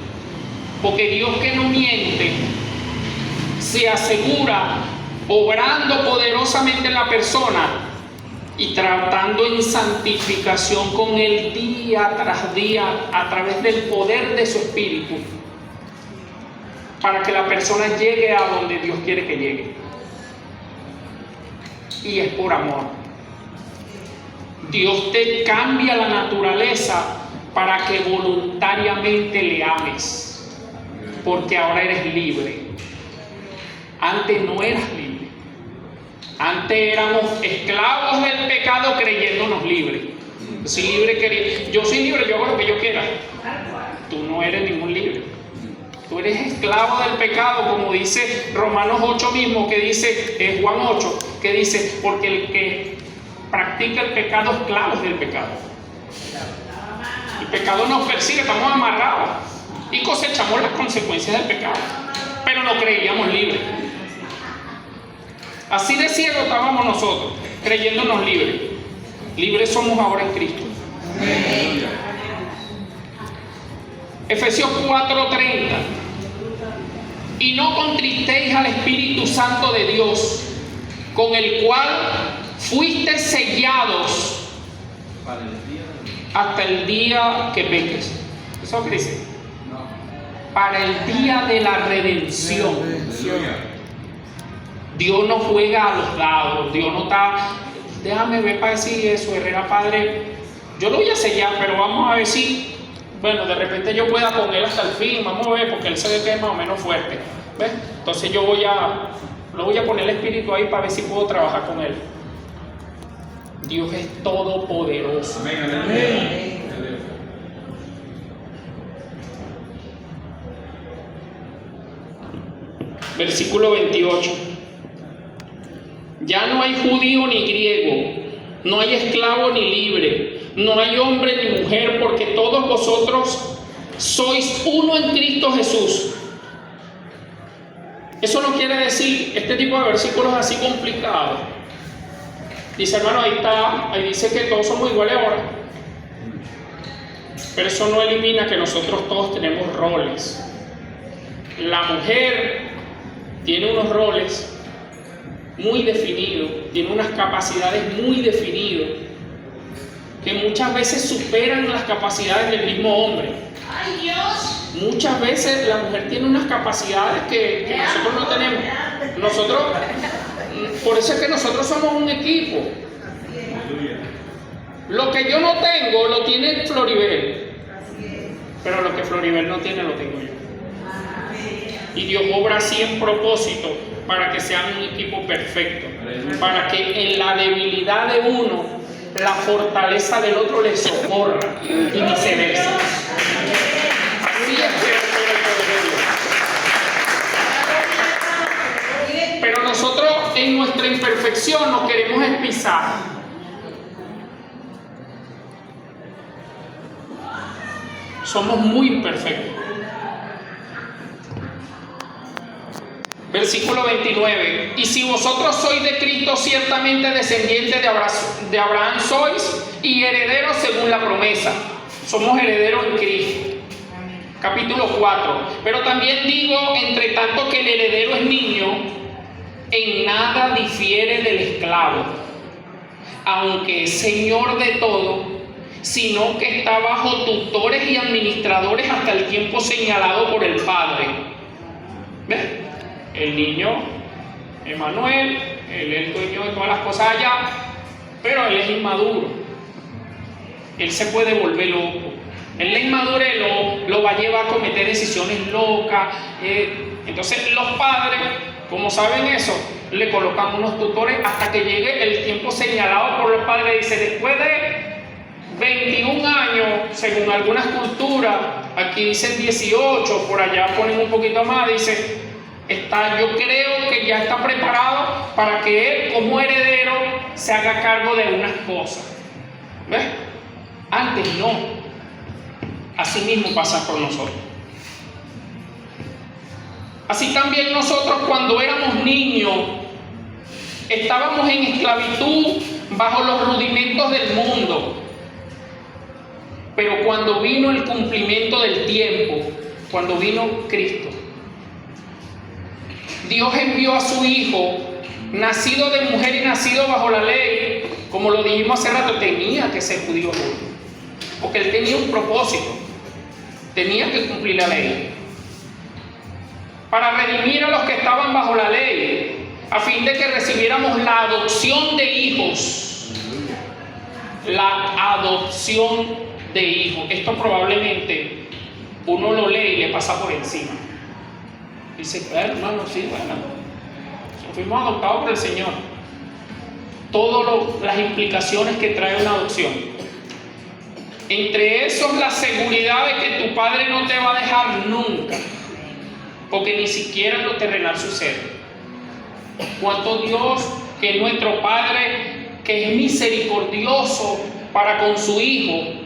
porque Dios, que no miente, se asegura obrando poderosamente en la persona y tratando en santificación con él día tras día a través del poder de su espíritu, para que la persona llegue a donde Dios quiere que llegue. Y es por amor. Dios te cambia la naturaleza para que voluntariamente le ames, porque ahora eres libre. Antes no eras libre. Antes éramos esclavos del pecado creyéndonos libres. Yo soy libre, yo hago lo que yo quiera. Tú no eres ningún libre. Tú eres esclavo del pecado, como dice Romanos 8 mismo, que dice, Juan 8, que dice, porque el que practica el pecado es esclavo del pecado. El pecado nos persigue, estamos amarrados y cosechamos las consecuencias del pecado, pero no creíamos libres. Así de ciego estábamos nosotros, creyéndonos libres. Libres somos ahora en Cristo. Efesios 4:30. Y no contristéis al Espíritu Santo de Dios, con el cual fuiste sellados hasta el día que peques. ¿Eso es lo que dice? Para el día de la redención. Dios no juega a los dados. Dios no está, déjame ver para decir eso, Herrera Padre, yo lo voy a sellar, pero vamos a ver si, bueno, de repente yo pueda con él hasta el fin, vamos a ver, porque él se ve que es más o menos fuerte, ¿ves? Entonces yo lo voy a poner el espíritu ahí para ver si puedo trabajar con él. Dios es todopoderoso. Amén, amén. Versículo 28. Ya no hay judío ni griego, no hay esclavo ni libre, no hay hombre ni mujer, porque todos vosotros sois uno en Cristo Jesús. Eso no quiere decir, este tipo de versículos así complicados. Dice, hermano, ahí dice que todos somos iguales ahora. Pero eso no elimina que nosotros todos tenemos roles. La mujer tiene unos roles muy definidos, tiene unas capacidades muy definidas, que muchas veces superan las capacidades del mismo hombre. ¡Ay, Dios! Muchas veces la mujer tiene unas capacidades que nosotros no tenemos. Por eso es que nosotros somos un equipo. Lo que yo no tengo lo tiene Floribel, pero lo que Floribel no tiene lo tengo yo. Y Dios obra así en propósito, para que sean un equipo perfecto, para que en la debilidad de uno la fortaleza del otro le socorra y viceversa. Así es que pero nosotros en nuestra imperfección nos queremos pisar. Somos muy imperfectos. Versículo 29. Y si vosotros sois de Cristo, ciertamente descendientes de Abraham sois, y herederos según la promesa. Somos herederos en Cristo. Capítulo 4. Pero también digo, entre tanto que el heredero es niño, en nada difiere del esclavo, aunque es señor de todo, sino que está bajo tutores y administradores hasta el tiempo señalado por el Padre. ¿Ves? El niño, Emanuel, él es el dueño de todas las cosas allá, pero él es inmaduro. Él se puede volver loco. Él la inmadurez lo va a llevar a cometer decisiones locas. Entonces los padres, como saben eso, le colocan unos tutores hasta que llegue el tiempo señalado por los padres. Dice, después de 21 años, según algunas culturas, aquí dicen 18, por allá ponen un poquito más, dice, yo creo que ya está preparado para que él, como heredero, se haga cargo de unas cosas. ¿Ves? Antes no. Así mismo pasa con nosotros. Así también nosotros, cuando éramos niños, estábamos en esclavitud bajo los rudimentos del mundo. Pero cuando vino el cumplimiento del tiempo, cuando vino Cristo, Dios envió a su Hijo, nacido de mujer y nacido bajo la ley. Como lo dijimos hace rato, tenía que ser judío, porque él tenía un propósito, tenía que cumplir la ley, para redimir a los que estaban bajo la ley, a fin de que recibiéramos la adopción de hijos. La adopción de hijos. Esto probablemente uno lo lee y le pasa por encima. Dice, hermano, sí, bueno, fuimos adoptados por el Señor. Todas las implicaciones que trae una adopción. Entre esos, la seguridad de que tu padre no te va a dejar nunca, porque ni siquiera en lo terrenal sucede. Cuánto Dios, que es nuestro Padre, que es misericordioso para con su Hijo.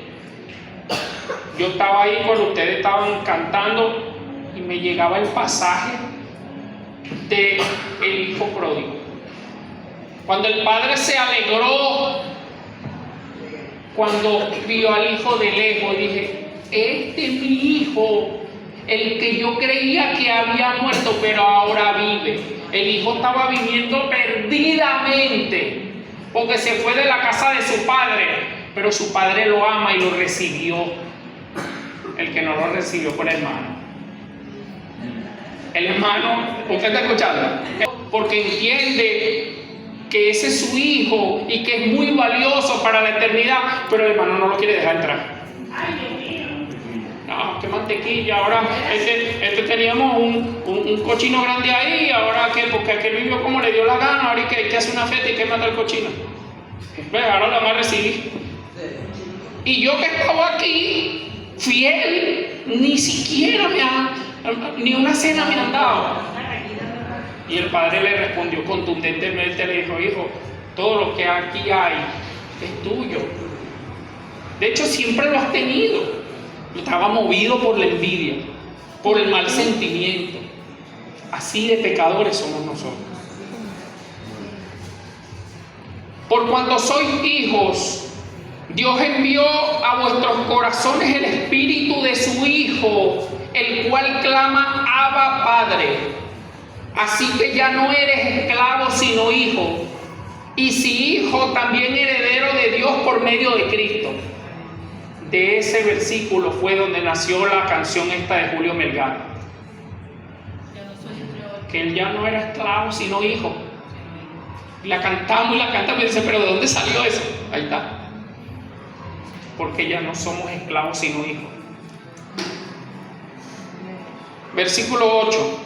Yo estaba ahí cuando ustedes estaban cantando y me llegaba el pasaje del Hijo pródigo. Cuando el Padre se alegró cuando vio al Hijo de lejos, dije, este es mi Hijo, el que yo creía que había muerto, pero ahora vive. El Hijo estaba viviendo perdidamente, porque se fue de la casa de su padre, pero su padre lo ama y lo recibió. El que no lo recibió fue el hermano. El hermano, ¿usted está escuchando? Porque entiende que ese es su hijo y que es muy valioso para la eternidad, pero el hermano no lo quiere dejar entrar. No, qué mantequilla, ahora este teníamos un cochino grande ahí, ahora que, porque aquel vivió como le dio la gana, ahora que hace una fiesta y que mata al cochino. Pues ahora la más recibí. Y yo que estaba aquí, fiel, ni siquiera ni una cena me han dado. Y el padre le respondió contundentemente, le dijo, hijo, todo lo que aquí hay es tuyo. De hecho, siempre lo has tenido. Estaba movido por la envidia, por el mal sentimiento. Así de pecadores somos nosotros. Por cuanto sois hijos, Dios envió a vuestros corazones el espíritu de su Hijo, el cual clama, Abba, Padre. Así que ya no eres esclavo, sino hijo. Y si hijo, también heredero de Dios por medio de Cristo. De ese versículo fue donde nació la canción esta de Julio Melgar. Que él ya no era esclavo, sino hijo. La cantamos y dice, pero ¿de dónde salió eso? Ahí está. Porque ya no somos esclavos, sino hijos. Versículo 8.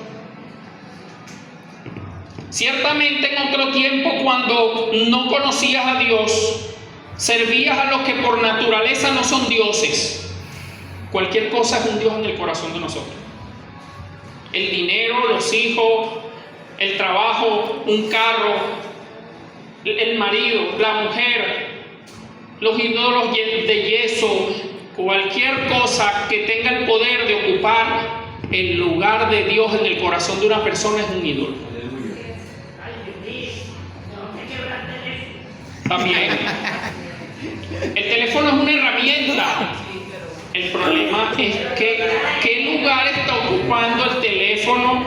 Ciertamente en otro tiempo, cuando no conocías a Dios, servías a los que por naturaleza no son dioses. Cualquier cosa es un Dios en el corazón de nosotros. El dinero, los hijos, el trabajo, un carro, el marido, la mujer, los ídolos de yeso, cualquier cosa que tenga el poder de ocupar el lugar de Dios en el corazón de una persona es un ídolo. También. El teléfono es una herramienta, problema es que qué lugar está ocupando el teléfono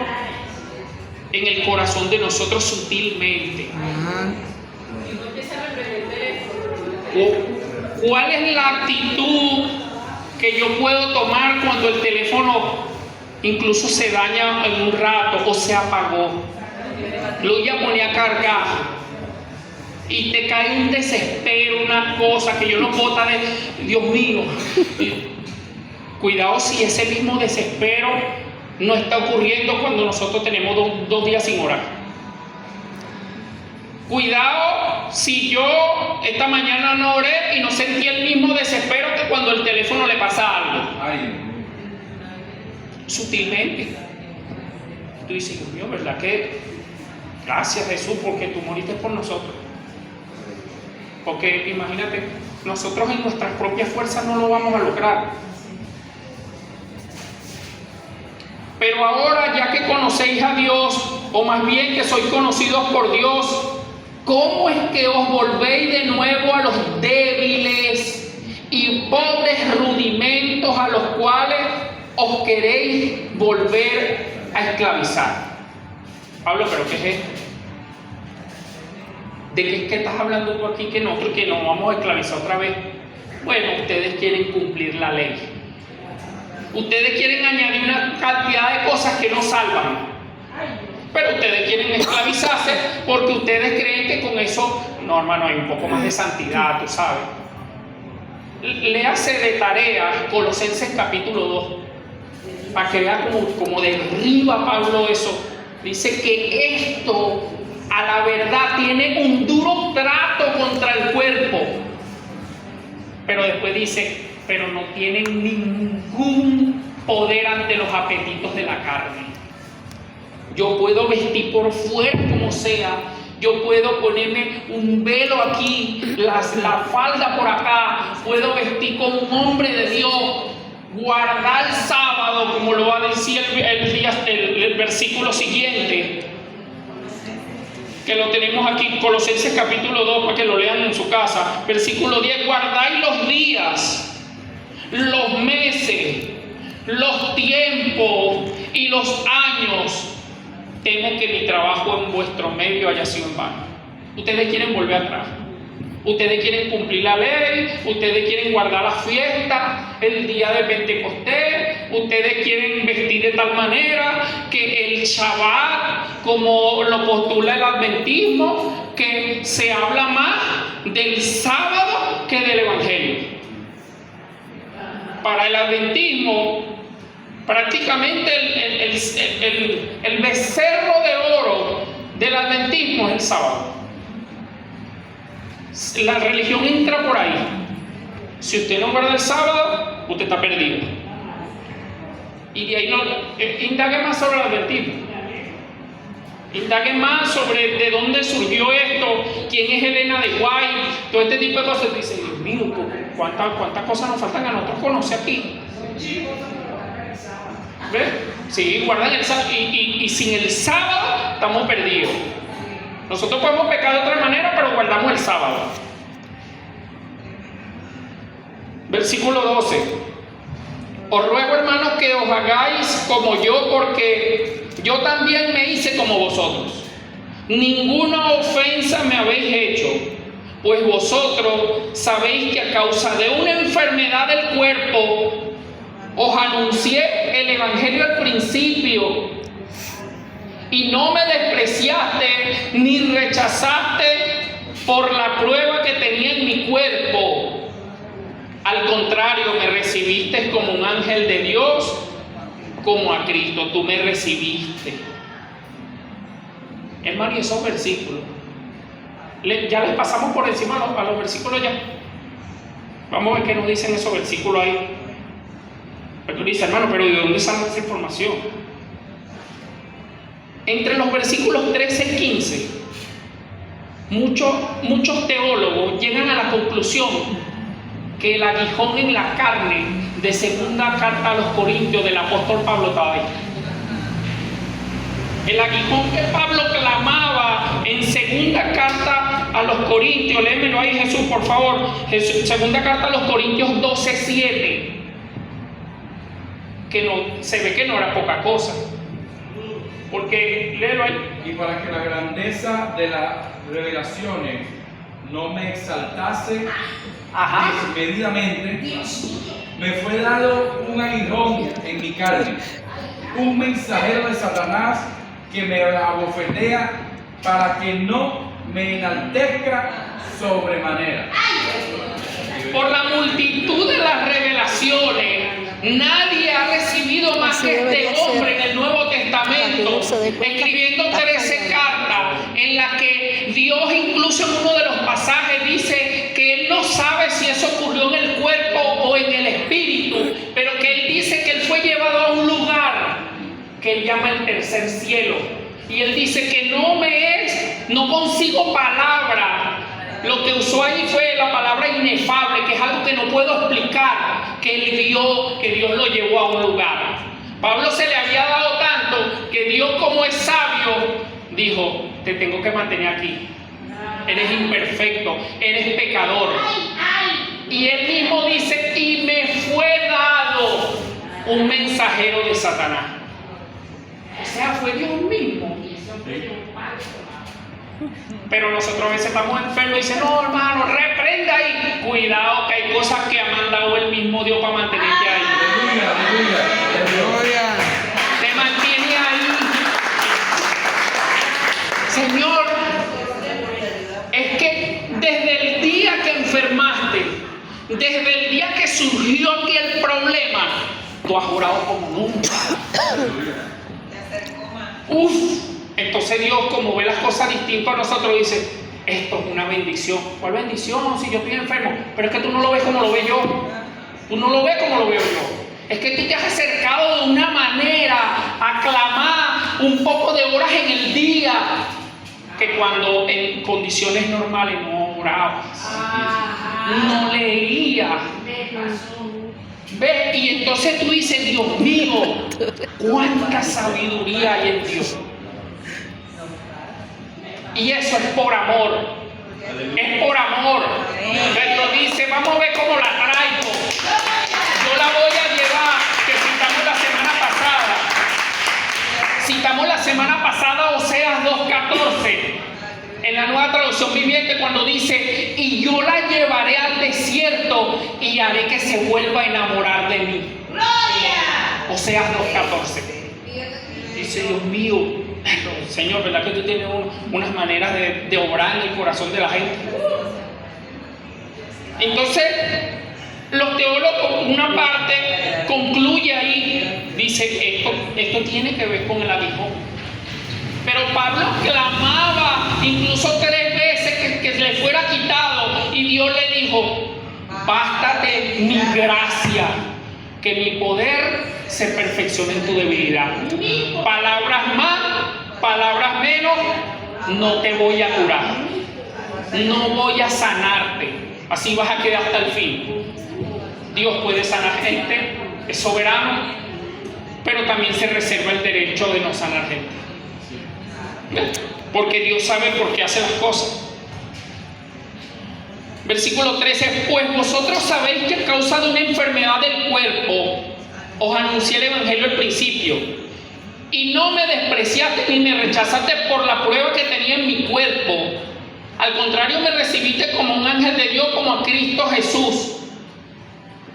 en el corazón de nosotros sutilmente. ¿Cuál es la actitud que yo puedo tomar cuando el teléfono incluso se daña en un rato o se apagó? Lo voy a poner a cargar y te cae un desespero, una cosa que yo no puedo estar de Dios mío. Cuidado si ese mismo desespero no está ocurriendo cuando nosotros tenemos dos días sin orar. Cuidado si yo esta mañana no oré y no sentí el mismo desespero que cuando el teléfono le pasa algo. Sutilmente. Tú dices, Dios mío, ¿verdad que? Gracias, Jesús, porque tú moriste por nosotros. Porque imagínate, nosotros en nuestras propias fuerzas no lo vamos a lograr. Pero ahora, ya que conocéis a Dios, o más bien que sois conocidos por Dios, ¿cómo es que os volvéis de nuevo a los débiles y pobres rudimentos a los cuales os queréis volver a esclavizar? Pablo, ¿pero qué es esto? ¿De qué estás hablando tú aquí que nos vamos a esclavizar otra vez? Bueno, ustedes quieren cumplir la ley. Ustedes quieren añadir una cantidad de cosas que no salvan. Pero ustedes quieren esclavizarse porque ustedes creen que con eso, no hermano, hay un poco más de santidad, tú sabes. Léase de tarea Colosenses capítulo 2, para que vea como derriba Pablo eso. Dice que esto, a la verdad, tiene un duro trato contra el cuerpo. Pero después dice, pero no tienen ningún poder ante los apetitos de la carne. Yo puedo vestir por fuera como sea, yo puedo ponerme un velo aquí, la falda por acá, puedo vestir como un hombre de Dios, guardar el sábado, como lo va a decir el versículo siguiente, que lo tenemos aquí, Colosenses capítulo 2, para que lo lean en su casa, versículo 10, guardáis los días, los meses, los tiempos y los años. Temo que mi trabajo en vuestro medio haya sido en vano. Ustedes quieren volver atrás. Ustedes quieren cumplir la ley. Ustedes quieren guardar la fiesta, el día de Pentecostés. Ustedes quieren vestir de tal manera que el Shabbat, como lo postula el adventismo, que se habla más del sábado que del evangelio. Para el adventismo, prácticamente el becerro de oro del adventismo es el sábado. La religión entra por ahí. Si usted no guarda el sábado, usted está perdido. Y de ahí indague más sobre el adventismo. Indague más sobre de dónde surgió esto, quién es Elena de White, todo este tipo de cosas. Dice, Dios mío, ¿cuántas cosas nos faltan a nosotros conocer aquí? ¿Ves? Sí, guardan el sábado y sin el sábado estamos perdidos. Nosotros podemos pecar de otra manera, pero guardamos el sábado. Versículo 12. Os ruego, hermanos, que os hagáis como yo, porque yo también me hice como vosotros. Ninguna ofensa me habéis hecho, pues vosotros sabéis que a causa de una enfermedad del cuerpo os anuncié el evangelio al principio, y no me despreciaste ni rechazaste por la prueba que tenía en mi cuerpo. Al contrario, me recibiste como un ángel de Dios, como a Cristo. Tú me recibiste. Hermano, y esos versículos, ya les pasamos por encima a los versículos ya. Vamos a ver qué nos dicen esos versículos ahí. Pero tú dices, hermano, pero ¿de dónde sale esa información? Entre los versículos 13 y 15, muchos teólogos llegan a la conclusión que el aguijón en la carne de segunda carta a los Corintios del apóstol Pablo estaba ahí. El aguijón que Pablo clamaba en segunda carta a los Corintios, léemelo ahí, Jesús, por favor. Segunda carta a los Corintios 12:7. que no, se ve que no era poca cosa. Porque, léelo ahí. Y para que la grandeza de las revelaciones no me exaltase desmedidamente, me fue dado un aguijón en mi carne, un mensajero de Satanás que me abofetea para que no me enaltezca sobremanera. Por la multitud de las revelaciones, nadie ha recibido más que este hombre en el Nuevo Testamento, escribiendo 13 cartas en las que Dios, incluso en uno de los pasajes, dice que Él no sabe si eso ocurrió en el cuerpo o en el espíritu, pero que Él dice que Él fue llevado a un lugar que Él llama el tercer cielo. Y Él dice que no consigo palabra. Lo que usó ahí fue la palabra inefable, que es algo que no puedo explicar, que Dios lo llevó a un lugar. Pablo se le había dado tanto que Dios, como es sabio, dijo: te tengo que mantener aquí. Eres imperfecto, eres pecador. Y él mismo dice: y me fue dado un mensajero de Satanás. O sea, fue Dios mismo. Pero nosotros a veces estamos enfermos y dicen: no, hermano, reprenda ahí. Cuidado, que hay cosas que ha mandado el mismo Dios para mantenerte ahí. Aleluya. Te mantiene ahí. Señor, es que desde el día que enfermaste, desde el día que surgió aquí el problema, tú has orado como nunca. Entonces Dios, como ve las cosas distintas a nosotros, dice: esto es una bendición. ¿Cuál bendición? Si yo estoy enfermo. Pero es que tú no lo ves como lo veo yo. Tú no lo ves como lo veo yo. Es que tú te has acercado de una manera a clamar un poco de horas en el día, que cuando en condiciones normales no orabas, no leías. ¿Ves? Y entonces tú dices: Dios mío, cuánta sabiduría hay en Dios. Y eso es por amor. Es por amor. Pedro dice: vamos a ver cómo la traigo. Yo la voy a llevar, que citamos la semana pasada Oseas 2:14 en la Nueva Traducción Viviente, cuando dice: y yo la llevaré al desierto y haré que se vuelva a enamorar de mí. ¡Gloria! Oseas 2:14. Dice: Dios mío, Señor, ¿verdad que tú tienes unas maneras de obrar en el corazón de la gente? Entonces, los teólogos, una parte concluye ahí, dice: esto tiene que ver con el aguijón. Pero Pablo clamaba incluso 3 veces que le fuera quitado, y Dios le dijo: bástate mi gracia, que mi poder se perfeccione en tu debilidad. Palabras más, palabras menos, no te voy a curar, no voy a sanarte, así vas a quedar hasta el fin. Dios puede sanar gente, es soberano, pero también se reserva el derecho de no sanar gente, porque Dios sabe por qué hace las cosas. Versículo 13: pues vosotros sabéis que a causa de una enfermedad del cuerpo os anuncié el evangelio al principio, y no me despreciaste ni me rechazaste por la prueba que tenía en mi cuerpo. Al contrario, me recibiste como un ángel de Dios, como a Cristo Jesús.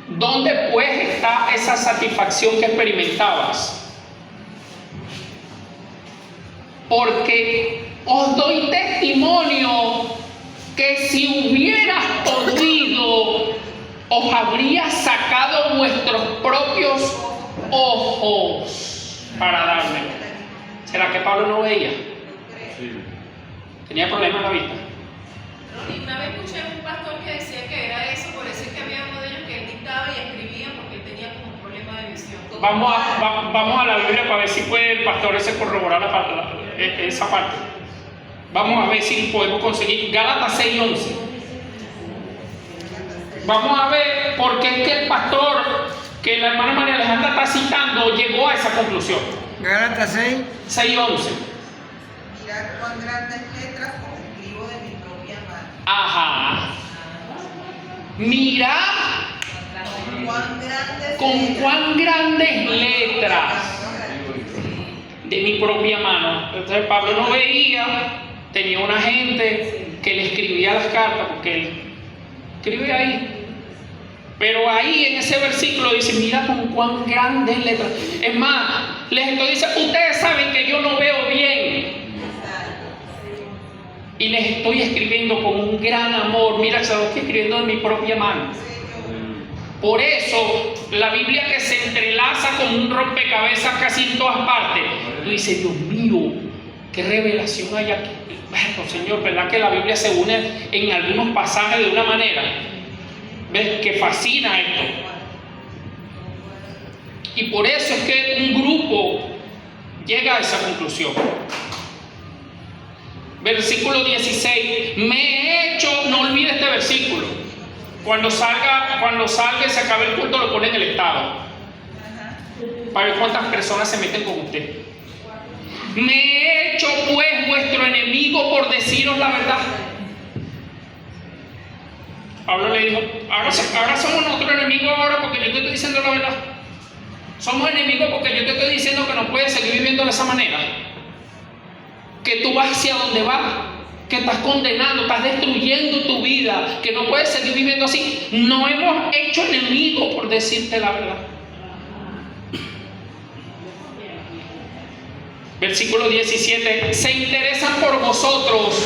¿Dónde pues está esa satisfacción que experimentabas? Porque os doy testimonio que si hubieras podido, os habría sacado vuestros propios ojos para darme. ¿Será que Pablo no veía? Sí. ¿Tenía problemas en la vista? Y una vez escuché a un pastor que decía que era eso, por eso es que había uno de ellos que él dictaba y escribía porque él tenía como un problema de visión. Vamos a la Biblia para ver si puede el pastor ese corroborar esa parte. Vamos a ver si podemos conseguir Gálatas 6:11. Vamos a ver por qué es que el pastor, que la hermana María Alejandra está citando, llegó a esa conclusión. Gálatas 6:11. Mirad cuán grandes letras escribo de mi propia mano. Ajá. Mirad Con cuán grandes letras de mi propia mano. Entonces Pablo no veía, tenía una gente que le escribía las cartas, porque él escribe ahí. Pero ahí en ese versículo dice, mira con cuán grandes letras. Es más, les estoy diciendo, ustedes saben que yo no veo bien. Y les estoy escribiendo con un gran amor. Mira, se lo estoy escribiendo en mi propia mano. Por eso, la Biblia que se entrelaza como un rompecabezas casi en todas partes. Tú dices, Dios mío, qué revelación hay aquí. Bueno, Señor, ¿verdad que la Biblia se une en algunos pasajes de una manera? ¿Ves? Que fascina esto. Y por eso es que un grupo llega a esa conclusión. Versículo 16. Me he hecho, no olvide este versículo. Cuando salga y se acabe el culto, lo pone en el estado. Para ver cuántas personas se meten con usted. Me he hecho pues vuestro enemigo por deciros la verdad. Pablo le dijo, ahora somos nosotros enemigos ahora porque yo te estoy diciendo la verdad. Somos enemigos porque yo te estoy diciendo que no puedes seguir viviendo de esa manera. Que tú vas hacia donde vas, que estás condenando, estás destruyendo tu vida, que no puedes seguir viviendo así. No hemos hecho enemigos por decirte la verdad. Versículo 17. Se interesan por vosotros,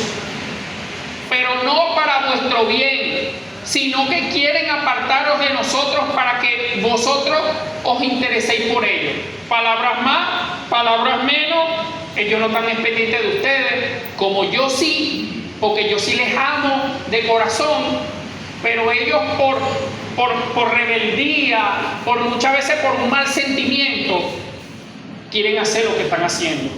pero no para vuestro bien, sino que quieren apartaros de nosotros para que vosotros os intereséis por ellos. Palabras más, palabras menos. Ellos no están pendientes de ustedes, como yo sí, porque yo sí les amo de corazón, pero ellos por rebeldía, por muchas veces por un mal sentimiento, quieren hacer lo que están haciendo.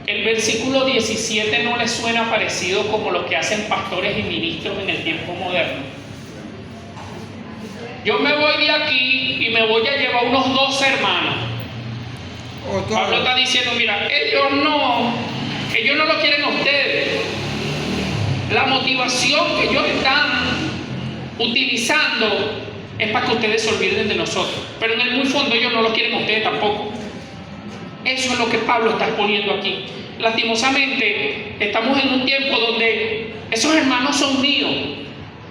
El versículo 17 no les suena parecido como lo que hacen pastores y ministros en el tiempo moderno. Yo me voy de aquí y me voy a llevar unos 2 hermanos. Pablo está diciendo, mira, ellos no lo quieren a ustedes. La motivación que ellos están utilizando es para que ustedes se olviden de nosotros. Pero en el muy fondo ellos no lo quieren a ustedes tampoco. Eso es lo que Pablo está exponiendo aquí. Lastimosamente, estamos en un tiempo donde esos hermanos son míos.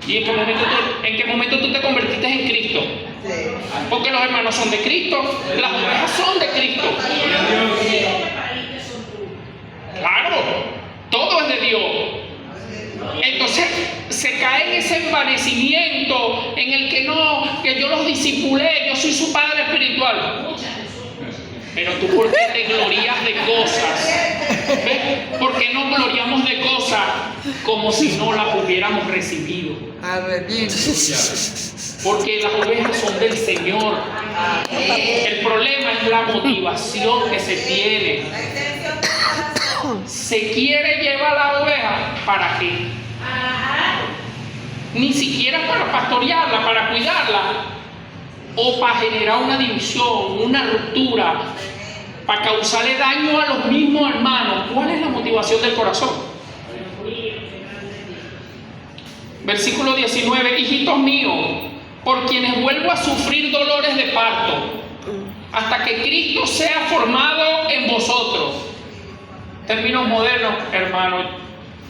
¿Y en qué momento tú te convertiste en Cristo? Porque los hermanos son de Cristo, las ovejas son de Cristo. Claro, todo es de Dios. Entonces se cae en ese envanecimiento en el que yo los discipulé, yo soy su padre espiritual. Pero tú, ¿por qué te glorías de cosas? ¿Ves? ¿Por qué no gloriamos de cosas como si no las hubiéramos recibido? Porque las ovejas son del Señor. El problema es la motivación que se tiene. Se quiere llevar la oveja, ¿para qué? Ni siquiera para pastorearla, para cuidarla, o para generar una división, una ruptura, para causarle daño a los mismos hermanos. ¿Cuál es la motivación del corazón? Versículo 19. Hijitos míos, por quienes vuelvo a sufrir dolores de parto, hasta que Cristo sea formado en vosotros. Términos modernos, hermanos.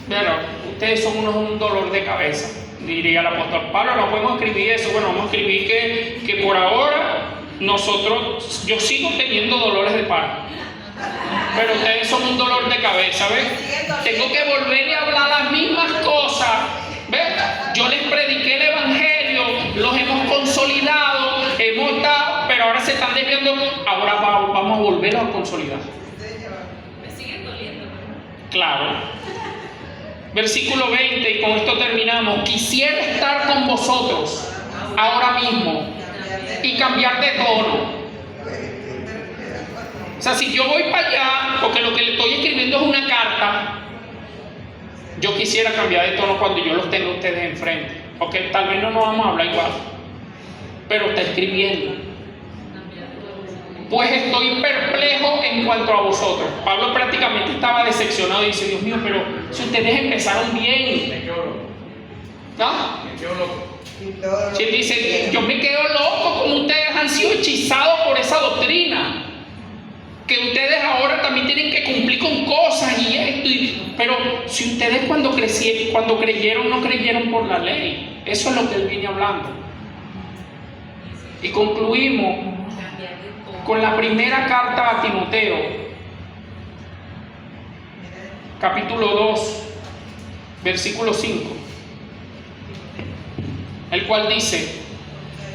Bueno, ustedes son un dolor de cabeza, diría el apóstol Pablo. No podemos escribir eso. Bueno, vamos a escribir que por ahora yo sigo teniendo dolores de parto, pero ustedes son un dolor de cabeza, ¿ves? Tengo que volver a hablar las mismas cosas, ¿ves? Yo les prediqué el evangelio, los hemos consolidado, hemos estado, pero ahora se están desviando. Ahora vamos a volver a consolidar. Me siguen doliendo. Claro. Versículo 20, y con esto terminamos. Quisiera estar con vosotros ahora mismo y cambiar de tono. O sea, si yo voy para allá, porque lo que le estoy escribiendo es una carta, yo quisiera cambiar de tono cuando yo los tenga a ustedes enfrente, porque tal vez no nos vamos a hablar igual, pero está escribiendo. Pues estoy perplejo en cuanto a vosotros. Pablo prácticamente estaba decepcionado y dice, Dios mío, pero si ustedes empezaron bien, ¿no? Si él dice, yo me quedo loco como ustedes han sido hechizados por esa doctrina, que ustedes ahora también tienen que cumplir con cosas y esto, pero si ustedes cuando creyeron no creyeron por la ley. Eso es lo que él viene hablando. Y concluimos con la primera carta a Timoteo, capítulo 2, versículo 5, el cual dice: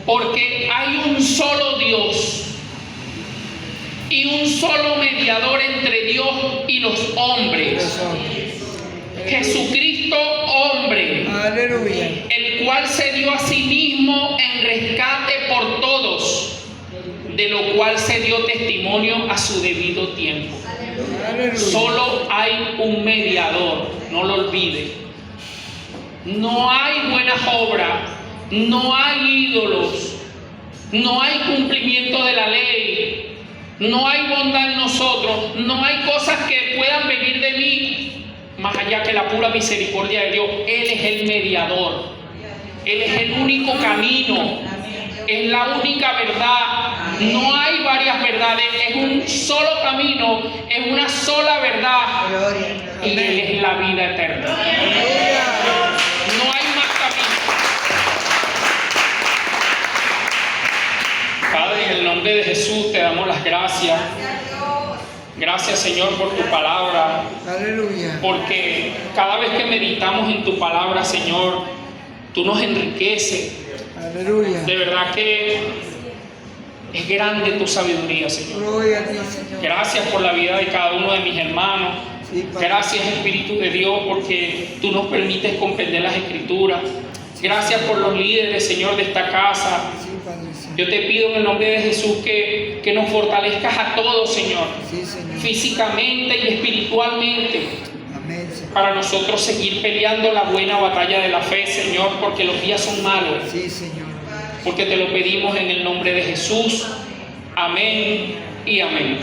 porque hay un solo Dios y un solo mediador entre Dios y los hombres, Jesucristo hombre, Aleluya. el cual se dio a sí mismo en rescate por todos, de lo cual se dio testimonio a su debido tiempo. Aleluya. Solo hay un mediador, no lo olvide. No hay buenas obras, no hay ídolos, no hay cumplimiento de la ley, no hay bondad en nosotros, no hay cosas que puedan venir de mí más allá que la pura misericordia de Dios. Él es el mediador, Él es el único camino, es la única verdad. No hay varias verdades, es un solo camino, es una sola verdad, y Él es la vida eterna. No hay más camino. Padre, en el nombre de Jesús te damos las gracias. Gracias, Señor, por tu palabra. Aleluya. Porque cada vez que meditamos en tu palabra, Señor, tú nos enriqueces. Aleluya. De verdad que es grande tu sabiduría, Señor. Gloria a ti, Señor. Gracias por la vida de cada uno de mis hermanos. Sí, Padre. Gracias, Espíritu de Dios, porque tú nos permites comprender las Escrituras. Gracias por los líderes, Señor, de esta casa. Sí, Padre Santo. Yo te pido en el nombre de Jesús que nos fortalezcas a todos, Señor, Sí, Señor. físicamente y espiritualmente, Amén, Señor. para nosotros seguir peleando la buena batalla de la fe, Señor, porque los días son malos. Sí, Señor. Porque te lo pedimos en el nombre de Jesús. Amén y amén.